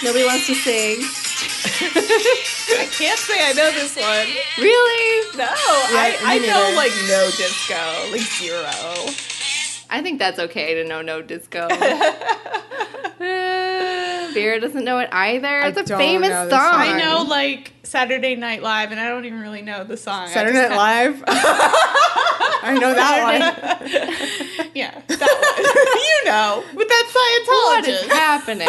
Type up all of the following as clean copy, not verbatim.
Nobody wants to sing. I can't say I know this one. Really? No, Yeah, I me know neither. like no disco, like zero. I think that's okay to know no disco. Vera doesn't know it either. It's a don't famous know song. this song. I know like Saturday Night Live, and I don't even really know the song. Saturday Night Live. I know that one. Yeah, that one. You know, with that What is Scientologist. happening?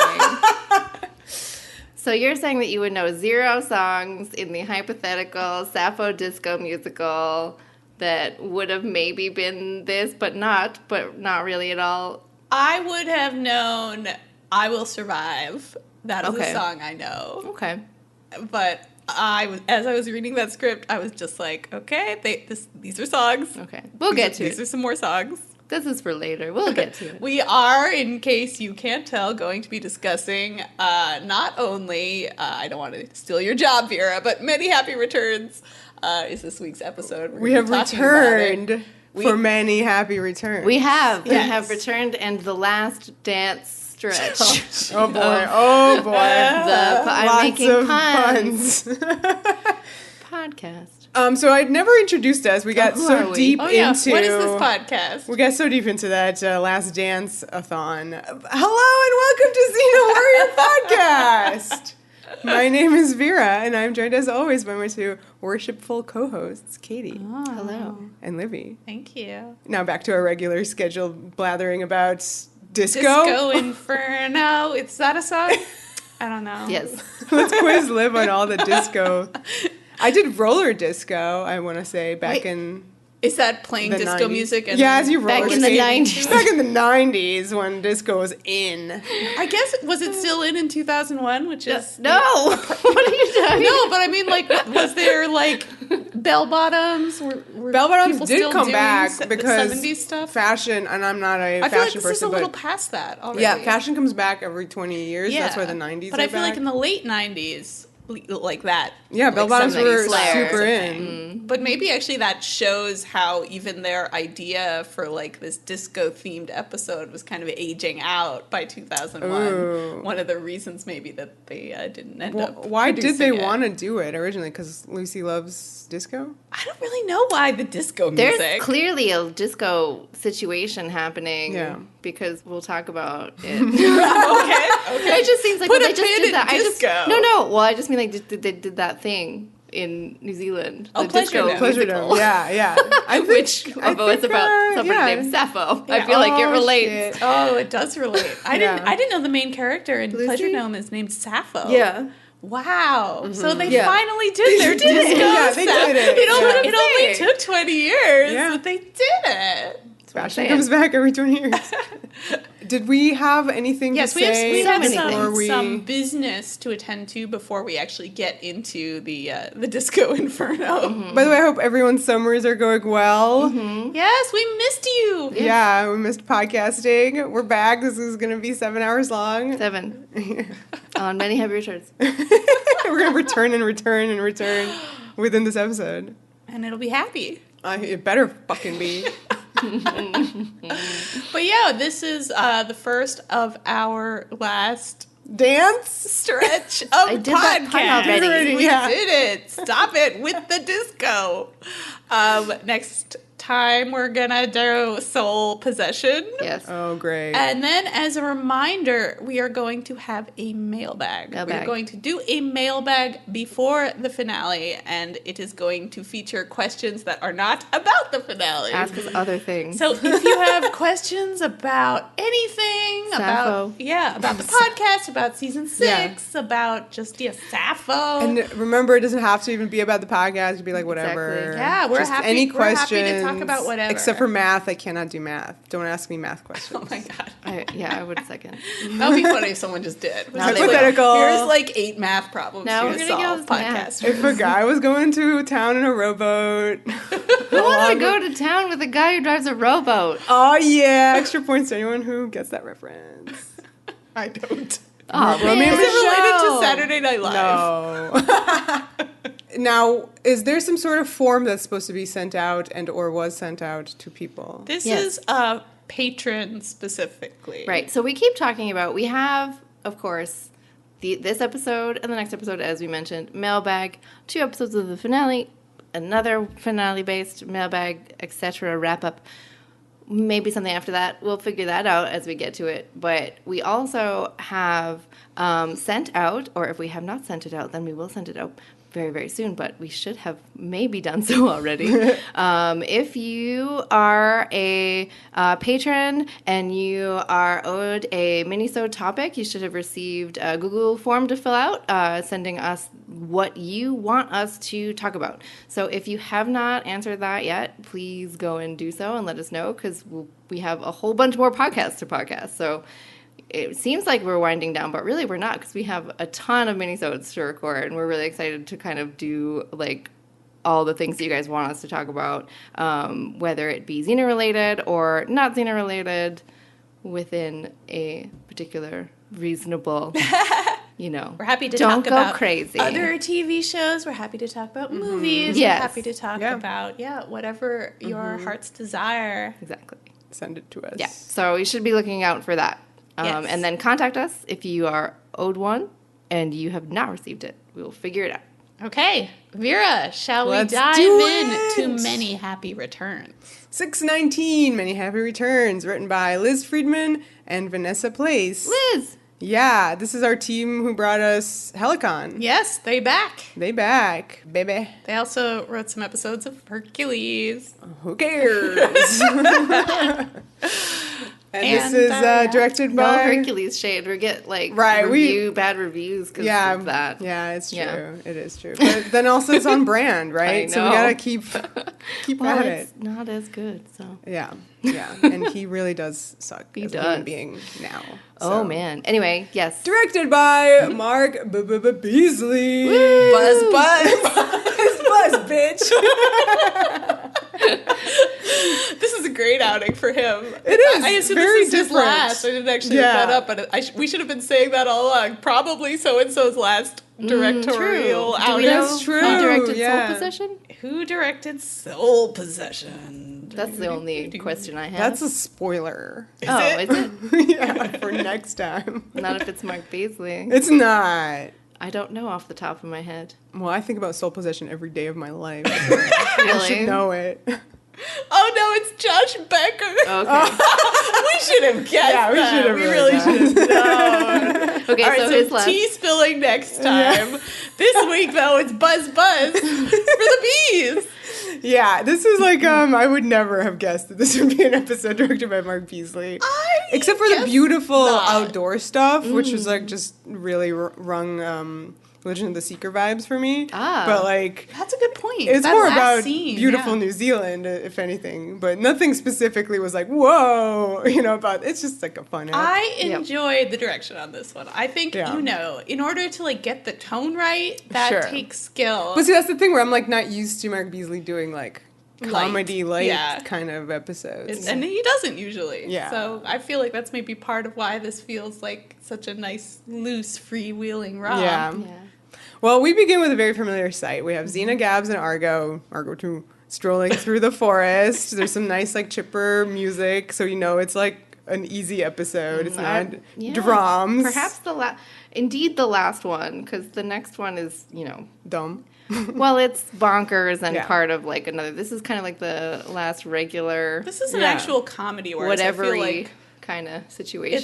So you're saying that you would know 0 songs in the hypothetical Sappho disco musical that would have maybe been this, but not really at all. I would have known "I Will Survive." That is Okay. a song I know. Okay. But as I was reading that script, I was just like, okay, these are songs. Okay. We'll get to These it. are some more songs. This is for later. We'll get to it. We are, in case you can't tell, going to be discussing not only, I don't want to steal your job, Vera, but Many Happy Returns is this week's episode. We have returned for many happy returns. We have. We Yes. have returned, and the last dance stretch. Oh boy! Oh boy! I'm Lots making of puns. puns. Podcast. So I'd never introduced us. We got who so are we? deep Oh, yeah. into. What is this podcast? We got so deep into that Last Dance-a-thon. Hello and welcome to Xena Warrior Podcast. My name is Vera, and I'm joined as always by my two worshipful co-hosts, Katie Hello. and Livy. Thank you. Now back to our regular scheduled blathering about disco. Disco Inferno. Is that a song? I don't know. Yes. Let's quiz Liv on all the disco. I did roller disco, I want to say, back Wait. in Is that playing the disco 90s. music? And Yeah, as you roller Back in the skate. 90s. Back in the 90s when disco was in. I guess, was it still in 2001, which is... No. What are you talking No, but I mean, like, was there, like, bell bottoms? Were Bell bottoms people did still come doing back the because 70s stuff? fashion, and I'm not a I feel like fashion this is a person, little but past that already. yeah, fashion comes back every 20 years. That's why the 90s But are I feel like back. in the late 90s, like that. Yeah, bell like bottoms 70s were flair super was a in. thing. But maybe actually that shows how even their idea for like this disco themed episode was kind of aging out by 2001. Ooh. One of the reasons maybe that they didn't end up. Why did they producing it. want to do it originally? Because Lucy loves disco? I don't really know why the disco There's music. clearly a disco situation happening. Yeah. Because we'll talk about it. okay. It just seems like Put well, a they just pin did in that. disco. No. Well, I just mean like they did that thing in New Zealand. Oh, the Pleasure disco Dome. Pleasure musical. Dome. Yeah. I think, Which, I although it's think, about somebody yeah. named Sappho, I Yeah. feel like it Oh, relates. shit. Oh, it does relate. I didn't know the main character in Lucy? Pleasure Dome is named Sappho. Yeah. Wow. So they Yeah. finally did their disco. Yeah, they did it. It only, Yeah. it only took 20 years, Yeah. but they did it. Fashion comes back every 20 years. Did we have anything Yes, to we say have before we... some business to attend to before we actually get into the Disco Inferno. By the way, I hope everyone's summers are going well. Yes, we missed you. Yeah, we missed podcasting. We're back. This is going to be 7 hours long. 7. On many heavy returns. We're going to return and return and return within this episode. And it'll be happy. It better fucking be. But yeah, this is the first of our last Dance? stretch of I did that pun podcast. already. We Yeah. did it. Stop it with the disco. Next time we're gonna do Soul Possession. Yes. Oh, great. And then as a reminder, we are going to have a mailbag. We're Mailbag. going to do a mailbag before the finale, and it is going to feature questions that are not about the finale. Ask us other things. So if you have questions about anything, Sappho. about the podcast, about season 6, about just Sappho. And remember, it doesn't have to even be about the podcast. It could be like whatever. Exactly. Yeah, we're Just happy- any we're happy questions. to talk about whatever. Except for math. I cannot do math. Don't ask me math questions. Oh my god. I would second. That would be funny if someone just did. Now they will. Hypothetical. Here's like 8 math problems Now for we're you to gonna solve give us podcast. If a guy was going to town in a rowboat. Who wants to go to town with a guy who drives a rowboat? Oh, yeah. Extra points to anyone who gets that reference. I don't. Oh, Romy man. Is it related to Show. Saturday Night Live? No. Now, is there some sort of form that's supposed to be sent out and or was sent out to people? This Yes. is patrons specifically. Right. So we keep talking about, we have, of course, this episode and the next episode, as we mentioned, mailbag, 2 episodes of the finale, another finale-based mailbag, etc. wrap-up. Maybe something after that. We'll figure that out as we get to it. But we also have sent out, or if we have not sent it out, then we will send it out very, very soon. But we should have maybe done so already. If you are a patron and you are owed a mini-sode topic, you should have received a Google form to fill out, sending us what you want us to talk about. So if you have not answered that yet, please go and do so and let us know, because we have a whole bunch more podcasts to podcast. So it seems like we're winding down, but really we're not, because we have a ton of minisodes to record, and we're really excited to kind of do like all the things that you guys want us to talk about, whether it be Xena related or not Xena related, within a particular reasonable, We're happy to don't talk go about crazy. other TV shows. We're happy to talk about movies. Yes. We're happy to talk about, whatever your heart's desire. Exactly. Send it to us. Yeah. So you should be looking out for that. Yes. And then contact us if you are owed one and you have not received it. We will figure it out. Okay, Vera, shall Let's we dive do in it. to Many Happy Returns? 619, Many Happy Returns, written by Liz Friedman and Vanessa Place. Liz! Yeah, this is our team who brought us Helicon. Yes, they back. They back, baby. They also wrote some episodes of Hercules. Who cares? And this is directed No by... Hercules shade. We get like Right, bad reviews because Yeah, of that. yeah, it's true. Yeah. It is true. But then also it's on brand, right? I So we know. gotta keep Well, at it's it. not as good, so. Yeah. And he really does suck He as a human does. being now. Oh, So. man. Anyway, yes. Directed by Mark Beasley. Buzz, Buzz, bitch. This is a great outing for him. It is. I assume Very this is his different. last. I didn't actually Yeah. look that up, but we should have been saying that all along. Probably so-and-so's last directorial Do we outing. know That's true, who directed yeah. Soul Possession? Who directed Soul Possession? That's the only question I have. That's a spoiler. Is is it? Yeah, for next time. Not if it's Mark Beasley. It's not. I don't know off the top of my head. Well, I think about soul possession every day of my life. So I Really? should know it. Oh no, it's Josh Becker. Okay. We should have guessed Yeah, we that. should have We really really should have known. Okay, All right, so so his last. tea spilling next time. This week, though, it's Buzz for the bees. Yeah, this is like I would never have guessed that this would be an episode directed by Mark Beasley. Except for the guess beautiful not. outdoor stuff, which was like just really rung Legend of the Seeker vibes for me. Ah. But like That's a good point. it's That more last about scene, beautiful yeah. New Zealand, if anything. But nothing specifically was like, whoa, about it's just like a fun app. I Yep. enjoyed the direction on this one. I think, Yeah. in order to like get the tone right, that Sure. takes skill. But see, that's the thing where I'm like not used to Mark Beasley doing like Light, comedy light yeah. kind of episodes. And he doesn't usually. Yeah. So I feel like that's maybe part of why this feels like such a nice, loose, freewheeling romp. Yeah. Yeah. Well, we begin with a very familiar sight. We have Xena, Gabs, and Argo 2, strolling through the forest. There's some nice, like, chipper music, so it's like an easy episode. It's not Yeah. drums. Perhaps indeed the last one, because the next one is, Dumb. well, it's bonkers and Yeah. part of like another. This is kind of like the last regular, This is an Yeah. actual comedy where whatever I feel like kind of situation.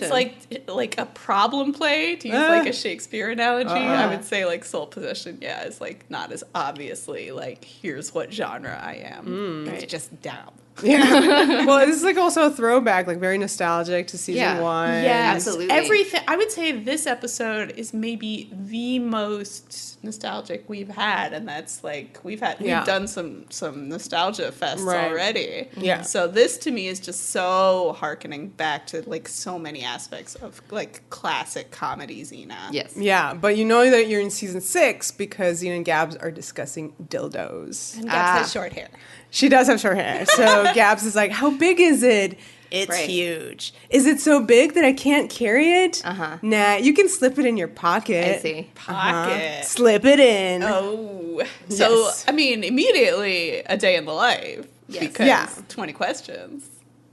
it's like a problem play, to use like a Shakespeare analogy. I would say like Soul Possession, is like not as obviously like here's what genre I am. It's just down. Yeah. Well, this is like also a throwback, like very nostalgic to season Yeah. 1. Yes, Absolutely. everything. I would say this episode is maybe the most nostalgic we've had, and that's like we've done some nostalgia fests Right. already. Yeah. So this to me is just so harkening back to like so many aspects of like classic comedy Xena. yes. Yeah, but you know that you're in season 6 because Xena and Gabs are discussing dildos. And Gabs has short hair. She does have short hair. So Gabs is like, how big is it? It's Right. huge. Is it so big that I can't carry it? Uh-huh. Nah, you can slip it in your pocket. I see. Pocket. Slip it in. Oh. So, Yes. I mean, immediately a day in the life. Yes. Because Yeah. 20 questions.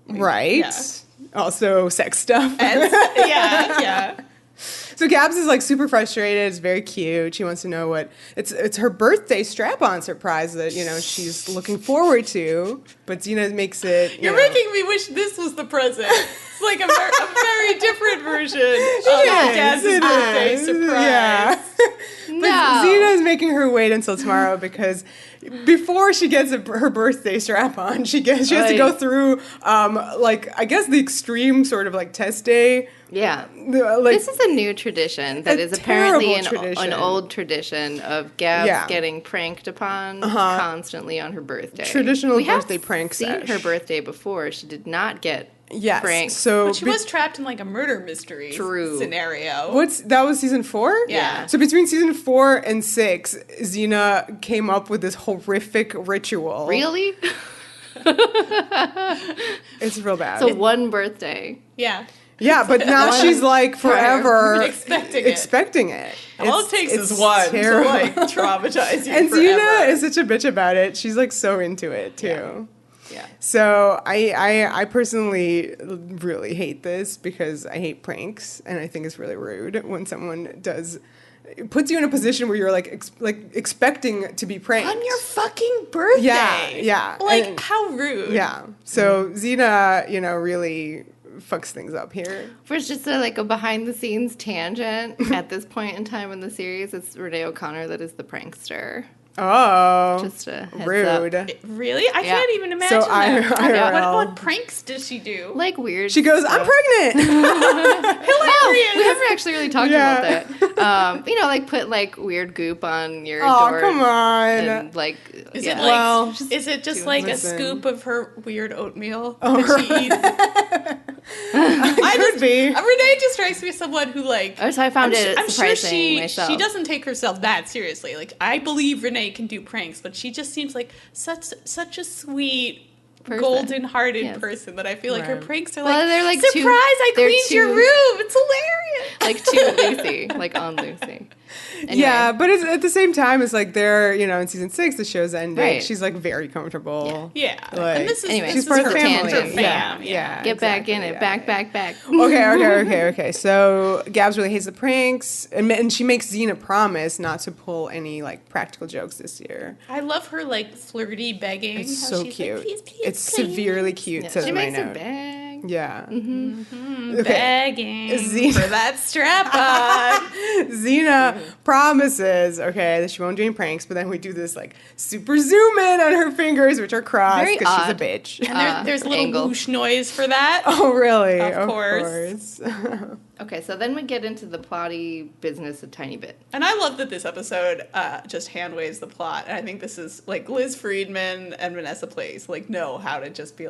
Right. Yeah. Also sex stuff. Yeah. So Gabs is like super frustrated. It's very cute. She wants to know what it's her birthday strap-on surprise that she's looking forward to. But Xena makes it. You're making me wish this was the present. It's like a very different version of Gabs' birthday surprise. Yeah. But Xena is making her wait until tomorrow because before she gets her birthday strap on, she has to go through I guess the extreme sort of like test day. Yeah. This is a new tradition that is apparently an old tradition of Gabs getting pranked upon constantly on her birthday. Traditional birthday pranks. We have seen her birthday before. She did not get pranked. So but she was trapped in like a murder mystery scenario. That was season 4? Yeah. So between season 4 and 6, Xena came up with this horrific ritual. Really? It's real bad. So one birthday. Yeah. Yeah, but now she's like forever expecting it. All it takes is one terrible. to like traumatize you and forever. Xena is such a bitch about it. She's like so into it too. Yeah. So I personally really hate this because I hate pranks and I think it's really rude when someone puts you in a position where you're like expecting to be pranked on your fucking birthday. Yeah. Like how rude. Yeah. So Xena, really fucks things up here. First, just a behind the scenes tangent. At this point in time in the series, it's Renee O'Connor that is the prankster. Oh, just a heads rude. Up. Really? I can't even imagine that. What pranks does she do? Like weird. She goes, "I'm pregnant." Hilarious. We haven't actually really talked about that. Put weird goop on your door. Oh, come on. And, is it just like a scoop of her weird oatmeal that she eats? Could be. Renee just strikes me as someone who so I found it surprising myself. She doesn't take herself that seriously. I believe Renee can do pranks, but she just seems like such a sweet, golden-hearted person that I feel like her pranks are they're like surprise! I cleaned your room. It's hilarious. Too Lucy, on Lucy. Anyway. Yeah, but it's, at the same time, it's they're in season 6, the show's ending. Right. She's very comfortable. Yeah. And this is she's part of the family. family. Yeah. Get back in it. Back. Okay. So Gabs really hates the pranks, and she makes Xena promise not to pull any practical jokes this year. I love her flirty begging. It's so cute. Please, it's severely cute. She makes a bag. Yeah. Okay. Begging for that strap on. Xena promises, that she won't do any pranks, but then we do this super zoom in on her fingers, which are crossed because she's a bitch. And there's a little whoosh noise for that. Oh, really? Of course. Okay, so then we get into the plotty business a tiny bit. And I love that this episode just hand waves the plot. And I think this is Liz Friedman and Vanessa Place know how to just be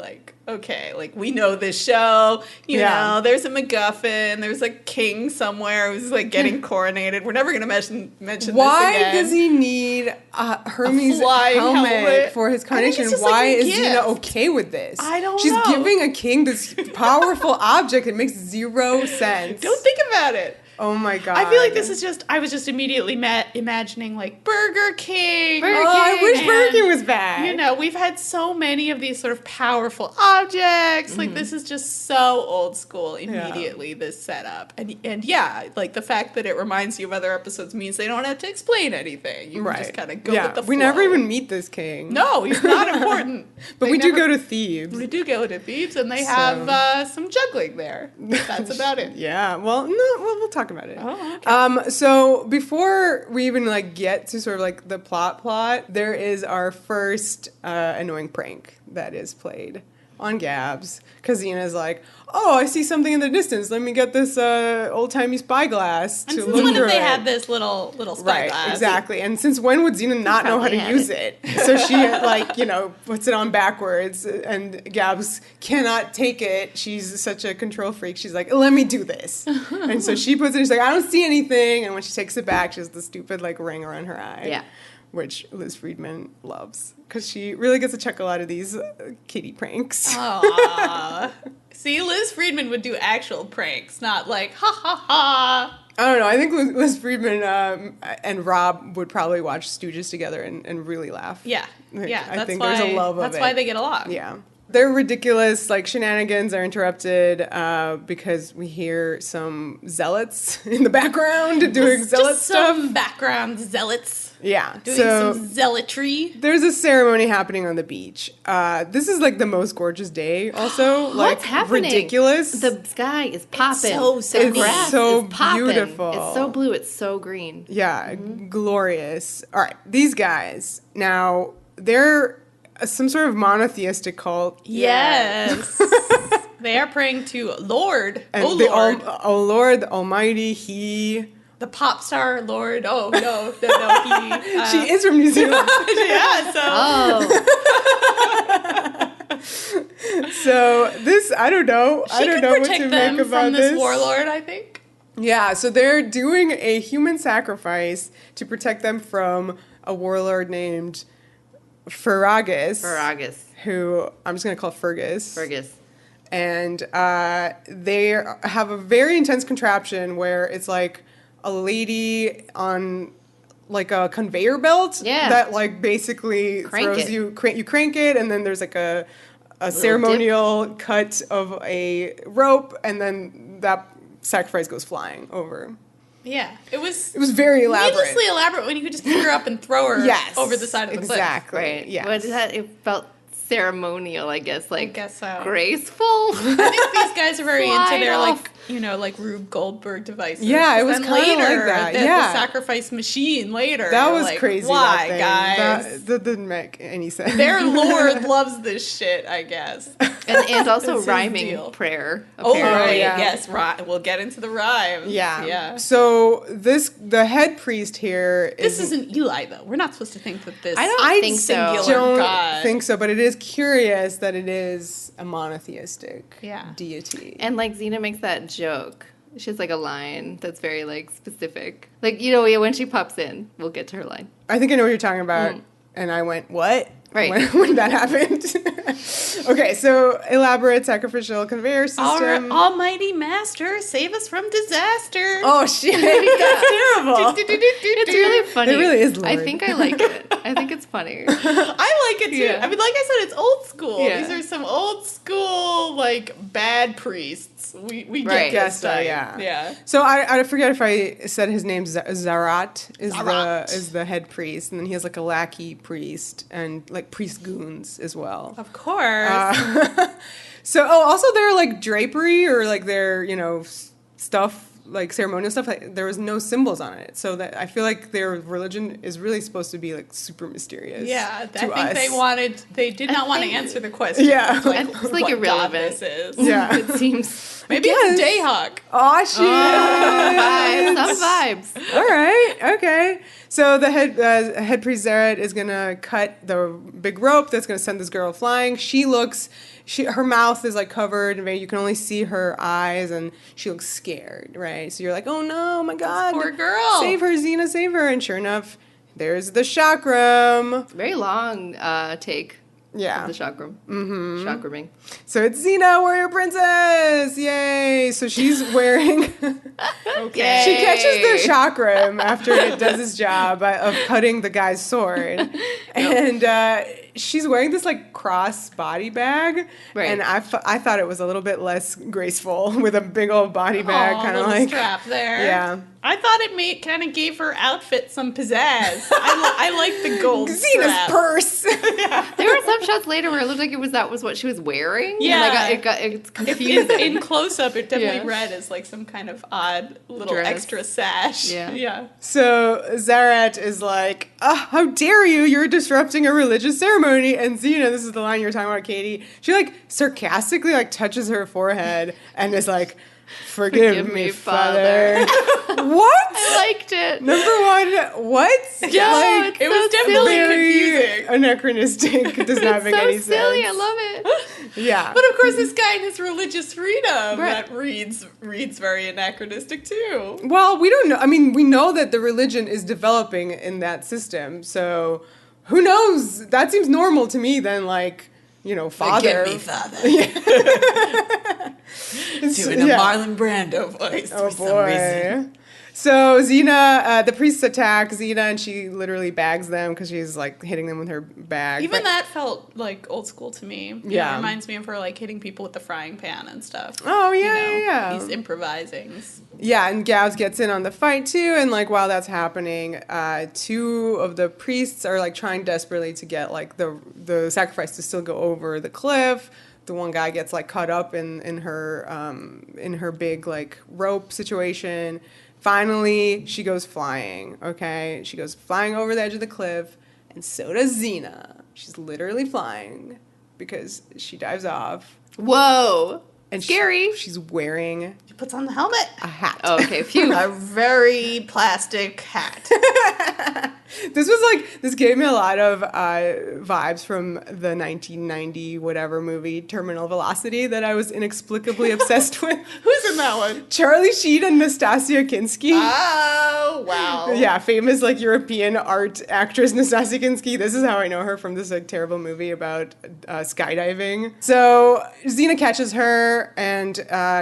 okay, we know this show, you know, there's a MacGuffin, there's a king somewhere who's getting coronated. We're never going to mention this again. Why does he need Hermes' helmet for his coronation? Why is Xena okay with this? I don't know. She's giving a king this powerful object. It makes zero sense. Don't think about it. Oh my god. I feel like this is I was just immediately imagining Burger King. I wish Burger King was back. We've had so many of these sort of powerful objects. This is just so old school immediately, this setup. And the fact that it reminds you of other episodes means they don't have to explain anything. You can just kind of go with the flow. We never even meet this king. No, he's not important. But we do go to Thebes. We do go to Thebes, and they have some juggling there. That's about it. Yeah, well, no, we'll talk about it. Oh, okay. So before we even get to sort of the plot, there is our first annoying prank that is played on Gabs, because Xena's oh, I see something in the distance. Let me get this old-timey spyglass to look through it. And since when did they have this little spyglass? Right, exactly. And since when would Xena not know how to use it? So she, puts it on backwards, and Gabs cannot take it. She's such a control freak. She's let me do this. And so she puts it, she's I don't see anything. And when she takes it back, she has the stupid, ring around her eye. Yeah. Which Liz Friedman loves, because she really gets a chuckle out of these kitty pranks. Aww. See, Liz Friedman would do actual pranks, not ha ha ha. I don't know. I think Liz Friedman and Rob would probably watch Stooges together and really laugh. Yeah. I think there's a love of it. That's why they get along. Yeah. their ridiculous like shenanigans are interrupted because we hear some zealots in the background doing zealot stuff. Some background zealots. Yeah, Doing so some zealotry. there's a ceremony happening on the beach. This is like the most gorgeous day. Also, like What's happening? ridiculous. The sky is popping. so the sunny. grass It's so is popping. beautiful. It's so blue. It's so green. Yeah, glorious. All right, these guys. Now, they're some sort of monotheistic cult. Yes. They are praying to Lord. And Oh, the Lord. Oh, Lord, the Almighty, He... The pop star Lord. Oh, no, he. she is from New Zealand. Yeah, so. Oh, So, this, I don't know. I don't know what to make about from this. this warlord, I think. Yeah, so they're doing a human sacrifice to protect them from a warlord named Ferragus. Who I'm just going to call Fergus. Fergus. And they have a very intense contraption where it's like a lady on like a conveyor belt that like basically throws you crank it, and then there's like a ceremonial cut of a rope, and then that sacrifice goes flying over. Yeah, it was very elaborate. Needlessly elaborate when you could just pick her up and throw her over the side of the cliff. Exactly. Right. Yes. What is that? It felt ceremonial, I guess. Like, I guess so. graceful. I think these guys are very into their Slide like like Rube Goldberg devices. Yeah, it was then kinda later, like that. The Yeah. sacrifice machine later. That you're was like, crazy. Why, that thing. guys? That didn't make any sense. Their lord loves this shit, I guess. and also That's his rhyming deal. prayer. Oh, Apparently. right. yeah. Yes, right. We'll get into the rhymes. Yeah. Yeah. So the head priest here This isn't Eli, though. We're not supposed to think that this. I don't think so. singular don't god. think so, but it is curious that it is a monotheistic deity. And like Xena makes that joke. She has like a line that's very like specific. Like, you know, when she pops in, we'll get to her line. I think I know what you're talking about. And I went, what? Right. When that happened. Okay, so elaborate sacrificial conveyor system. Almighty Master, save us from disaster. Oh, shit. That's terrible. It's really funny. It really is Lord. I think I like it. I think it's funny. I like it too. Yeah. I mean, like I said, it's old school. Yeah. These are some old school, like, bad priests. We Right. get Guess this so, time. yeah. Yeah. So I forget if I said his name. Zarat Zarat. is the head priest, and then he has like a lackey priest and like priest goons as well. Of course. So also their like drapery or like their stuff, like ceremonial stuff, like, there was no symbols on it, so that I feel like their religion is really supposed to be like super mysterious. yeah, I to think us. they did not want to think- answer the question. Yeah. like, It's like what irrelevant. god this is. Yeah. It seems. Maybe it's Dayhawk. Oh shit! Some vibes. All right, okay. So the head priest Zarat is gonna cut the big rope that's gonna send this girl flying. Her mouth is like covered, and you can only see her eyes, and she looks scared, right? So you're like, oh no, my god, Poor girl. save her, Xena, save her! And sure enough, there's the chakram. Very long take. Yeah. The chakram. Mm-hmm. Chakraming. So it's Xena, warrior princess! Yay! So she's wearing. Okay. She catches the chakram after it does its job of cutting the guy's sword. And she's wearing this like cross body bag. Right. And I thought it was a little bit less graceful with a big old body bag, kind of little like. strap there. Yeah. I thought it kind of gave her outfit some pizzazz. I like the gold Xena's strap. purse. There were some shots later where it looked like that was what she was wearing. Yeah. And it's confusing. In close up, it definitely Yeah. read as like some kind of odd little Dress. extra sash. Yeah. Yeah. So Zarat is like, how dare you? You're disrupting a religious ceremony. And Xena, this is the line you were talking about, Katie. She like sarcastically like touches her forehead and is like, Forgive me, Father. What? I liked it. Number one, what? Yeah, Like, It was so definitely silly. confusing. anachronistic. Does not make so any silly. sense. I love it. Yeah. But of course, this guy in his religious freedom Right. that reads very anachronistic too. Well, we don't know. I mean, we know that the religion is developing in that system. So who knows? That seems normal to me then, like, father. Forgive me, Father. Doing Doing a Marlon Brando voice Oh for some reason. boy. So Xena, the priests attack Xena, and she literally bags them because she's like hitting them with her bag. Even that felt like old school to me. Yeah. It reminds me of her like hitting people with the frying pan and stuff. Oh, yeah. These improvisings. Yeah, and Gabs gets in on the fight too, and like while that's happening, two of the priests are like trying desperately to get like the sacrifice to still go over the cliff. The one guy gets like caught up in her big like rope situation. Finally, she goes flying. Okay, she goes flying over the edge of the cliff, and so does Xena. She's literally flying because she dives off. Whoa. And scary. She's wearing She puts on the helmet. a hat. Oh, okay, phew. A very plastic hat. This gave me a lot of vibes from the 1990 whatever movie Terminal Velocity that I was inexplicably obsessed with. Who's in that one? Charlie Sheen and Nastasia Kinski. Oh, wow. Yeah, famous like European art actress Nastasia Kinski. This is how I know her, from this like terrible movie about skydiving. So Xena catches her, and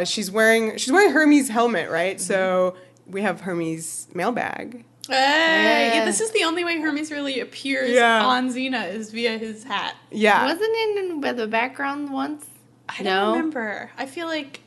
she's wearing Hermes' helmet, right? Mm-hmm. So we have Hermes' mailbag. Hey, yeah, this is the only way Hermes really appears on Xena is via his hat. Yeah. Wasn't it in the background once? I don't remember. I feel like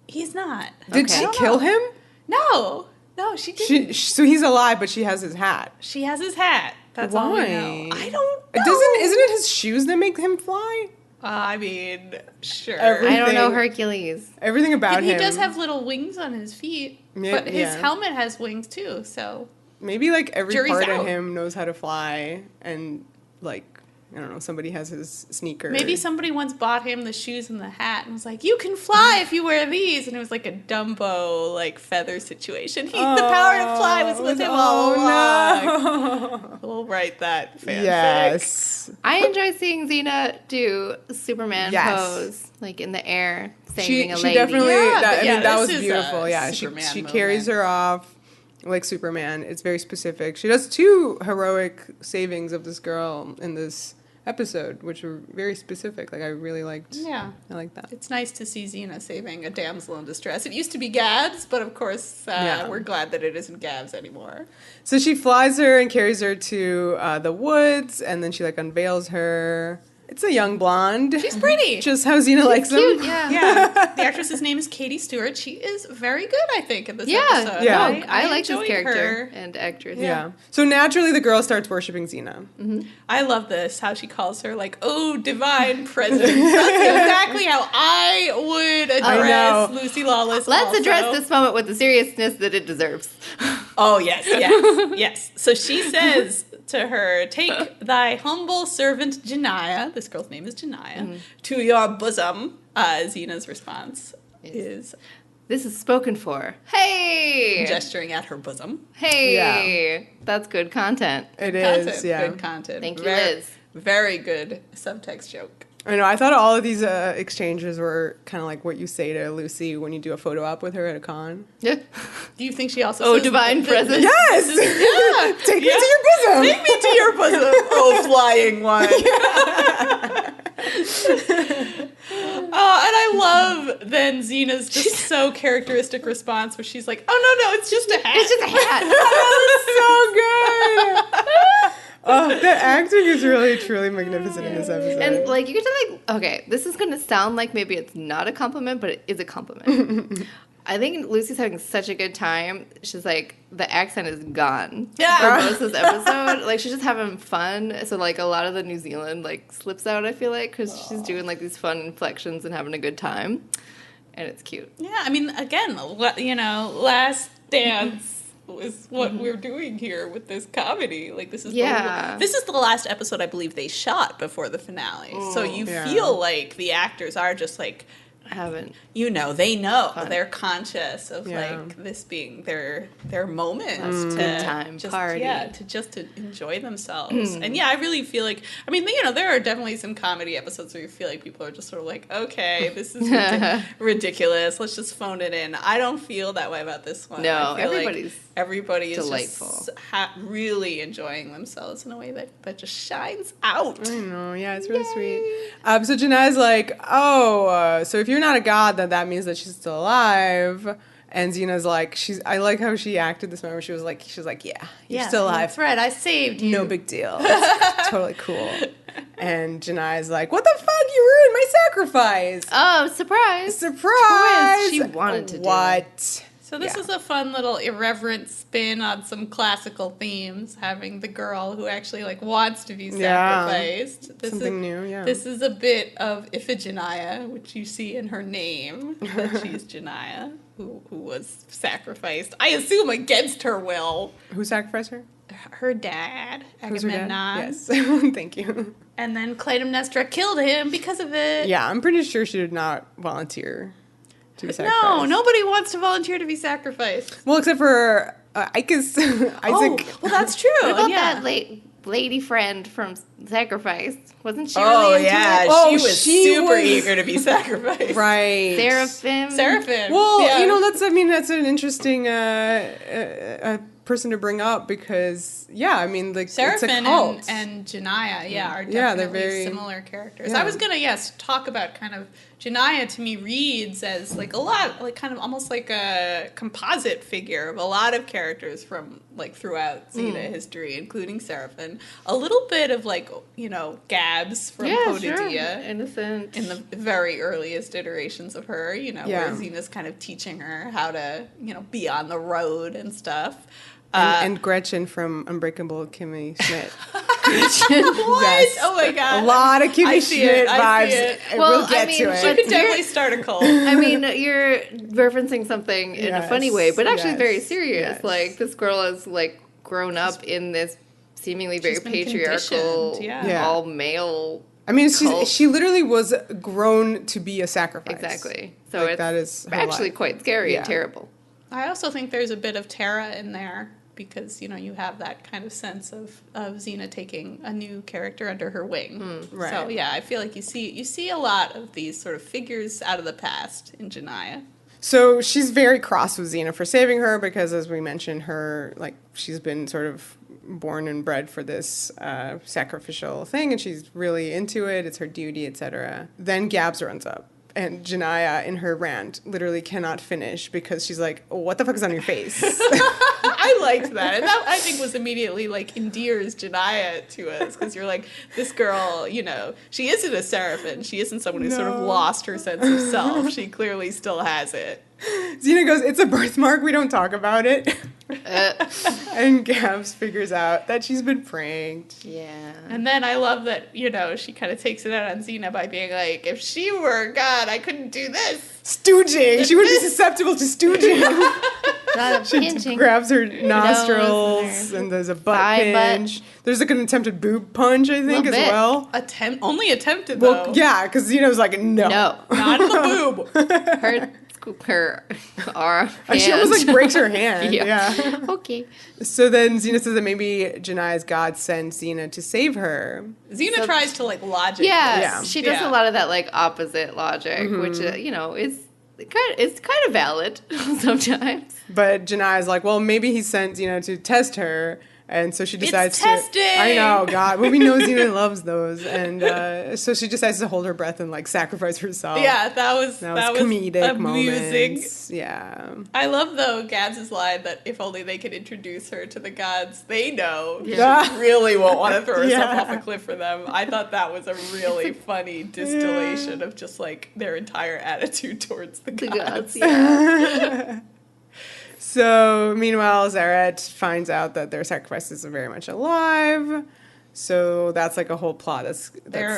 he's not. Did she kill him? No, she didn't. So he's alive, but she has his hat. She has his hat. That's all we know. I don't know. Isn't it his shoes that make him fly? I mean, sure. I don't know Hercules. Everything about him. He does have little wings on his feet, but his helmet has wings too, so... Maybe, like, every part out. of him knows how to fly, and, like, I don't know, somebody has his sneakers. Maybe somebody once bought him the shoes and the hat and was like, you can fly if you wear these. And it was like a Dumbo, like, feather situation. The power to fly was with him all along. No. We'll write that fanfic. Yes. I enjoy seeing Xena do Superman pose, like, in the air, saving a lady. She definitely, that was is beautiful. Yeah, she moment. carries her off like Superman. It's very specific. She does 2 heroic savings of this girl in this episode, which were very specific. Like, I really liked. Yeah, I like that. It's nice to see Xena saving a damsel in distress. It used to be Gabs, but of course we're glad that it isn't Gabs anymore. So she flies her and carries her to the woods, and then she like unveils her. It's a young blonde. She's pretty. Just how Xena likes cute, them. Yeah. The actress's name is Katie Stewart. She is very good, I think, in this episode. Yeah. No, I like this character her. and actress. Yeah. So naturally, the girl starts worshiping Xena. Mm-hmm. I love this, how she calls her, like, oh, divine presence. That's exactly how I would address Lucy Lawless. Let's address this moment with the seriousness that it deserves. Oh, yes. So she says to her, take thy humble servant Janiyah, this girl's name is Janiyah, to your bosom. Xena's response is... This is spoken for. Hey! Gesturing at her bosom. Hey! Yeah. That's good content. It is, yeah. Good content. Thank you, Liz. Very good subtext joke. I know. I thought all of these exchanges were kind of like what you say to Lucy when you do a photo op with her at a con. Yeah. Do you think she also says... Oh, says divine presence. Yes! Yeah. Take me to your bosom! Take me to your bosom, oh flying one. And I love then Xena's just so characteristic response where she's like, oh, no, it's just a hat. It's just a hat. That was so good. Oh, the acting is really, truly magnificent in this episode. And, like, you get to, like, okay, this is going to sound like maybe it's not a compliment, but it is a compliment. I think Lucy's having such a good time. She's like, the accent is gone for most of this episode. Like, she's just having fun. So, like, a lot of the New Zealand, like, slips out, I feel like, because she's doing, like, these fun inflections and having a good time. And it's cute. Yeah, I mean, again, Last Dance is what we're doing here with this comedy. Like, this is the last episode I believe they shot before the finale. So you feel like the actors are just, like... they know they're conscious of like this being their moment to enjoy themselves. And I really feel like, I mean, there are definitely some comedy episodes where you feel like people are just sort of like, okay, this is ridiculous, let's just phone it in. I don't feel that way about this one. No, I feel everybody is delightful. Just really enjoying themselves in a way that just shines out. I know, it's really sweet. So Janae's like, so if you're not a god, then that means that she's still alive. And Xena's like, I like how she acted this moment. She was like, yeah, you're still alive. That's right. I saved you. No big deal. It's totally cool. And Janai's like, what the fuck? You ruined my sacrifice. Oh, surprise. Surprise. Twist. She wanted to do What? So this is a fun little irreverent spin on some classical themes, having the girl who actually like wants to be sacrificed. Something new, yeah. This is a bit of Iphigenia, which you see in her name, that she's Janaya, who was sacrificed, I assume against her will. Who sacrificed her? Her dad, Who's her dad? Agamemnon. Yes. Thank you. And then Clytemnestra killed him because of it. Yeah, I'm pretty sure she did not volunteer to be sacrificed. No, nobody wants to volunteer to be sacrificed. Well, except for Isaac. Oh, well, that's true. What about yeah. that lady friend from Sacrifice? Wasn't she Oh, really into yeah. it? Oh, she was she super was- eager to be sacrificed. Right. Seraphim. Well, yeah. that's an interesting person to bring up because, like, Seraphim it's a cult. and Janaya, are definitely they're very similar characters. yeah. I was gonna, talk about kind of Janaya to me reads as like a lot, like kind of almost like a composite figure of a lot of characters from like throughout Xena history, including Seraphim. A little bit of like, Gabs from Podadia. Innocent. In the very earliest iterations of her, where Xena's kind of teaching her how to, be on the road and stuff. And Gretchen from Unbreakable Kimmy Schmidt. What? Yes. Oh my god. A lot of Kimmy I see Schmidt it, I vibes. see it. And Well, we'll get I mean, to She it. could definitely start a cult. I mean, you're referencing something in a funny way, but actually yes, very serious. yes. Like, this girl is, like, grown up in this seemingly very She's been patriarchal, conditioned, yeah. all male. I mean, cult. she literally was grown to be a sacrifice. Exactly. So Like, it's that is her actually life. quite scary Yeah. and terrible. I also think there's a bit of Terra in there because, you have that kind of sense of Xena taking a new character under her wing. Right. So, I feel like you see a lot of these sort of figures out of the past in Janaya. So she's very cross with Xena for saving her because, as we mentioned, she's been sort of born and bred for this sacrificial thing, and she's really into it. It's her duty, etc. Then Gabs runs up, and Janaya, in her rant, literally cannot finish because she's like, "What the fuck is on your face?" I liked that. And that, I think, was immediately, like, endears Janaya to us. Because you're like, this girl, she isn't a seraphim. She isn't someone who sort of lost her sense of self. She clearly still has it. Xena goes, "It's a birthmark. We don't talk about it." And Gabs figures out that she's been pranked. Yeah. And then I love that, she kind of takes it out on Xena by being like, if she were God, I couldn't do this. Stooging. She would be susceptible to stooging. Not a She pinching. grabs her nose nostrils, and there's a butt thigh butt. pinch. There's like an attempted boob punch, I think, Little as bit. well. Only attempted, Well, though. yeah, because Xena's like, no. No. Not in the boob. Her hand. She almost like breaks her hand. Yeah. Okay. So then Xena says that maybe Janaya's God sent Xena to save her. Xena tries to, like, logic. Yeah, Yeah. she does Yeah. a lot of that like opposite logic, which is kind of valid sometimes. But Janaya's like, well, maybe he sent Xena to test her. And so she decides testing! I know, God. Well, we know Xena loves those. And so she decides to hold her breath and like sacrifice herself. Yeah, that was comedic amusing. moments. Yeah. I love, though, Gabs' line that if only they could introduce her to the gods they know, Yeah. she really won't want to throw herself Yeah. off a cliff for them. I thought that was a really funny distillation of just, like, their entire attitude towards the The gods. gods, yeah. So, meanwhile, Zaret finds out that their sacrifices are very much alive. So that's like a whole plot that's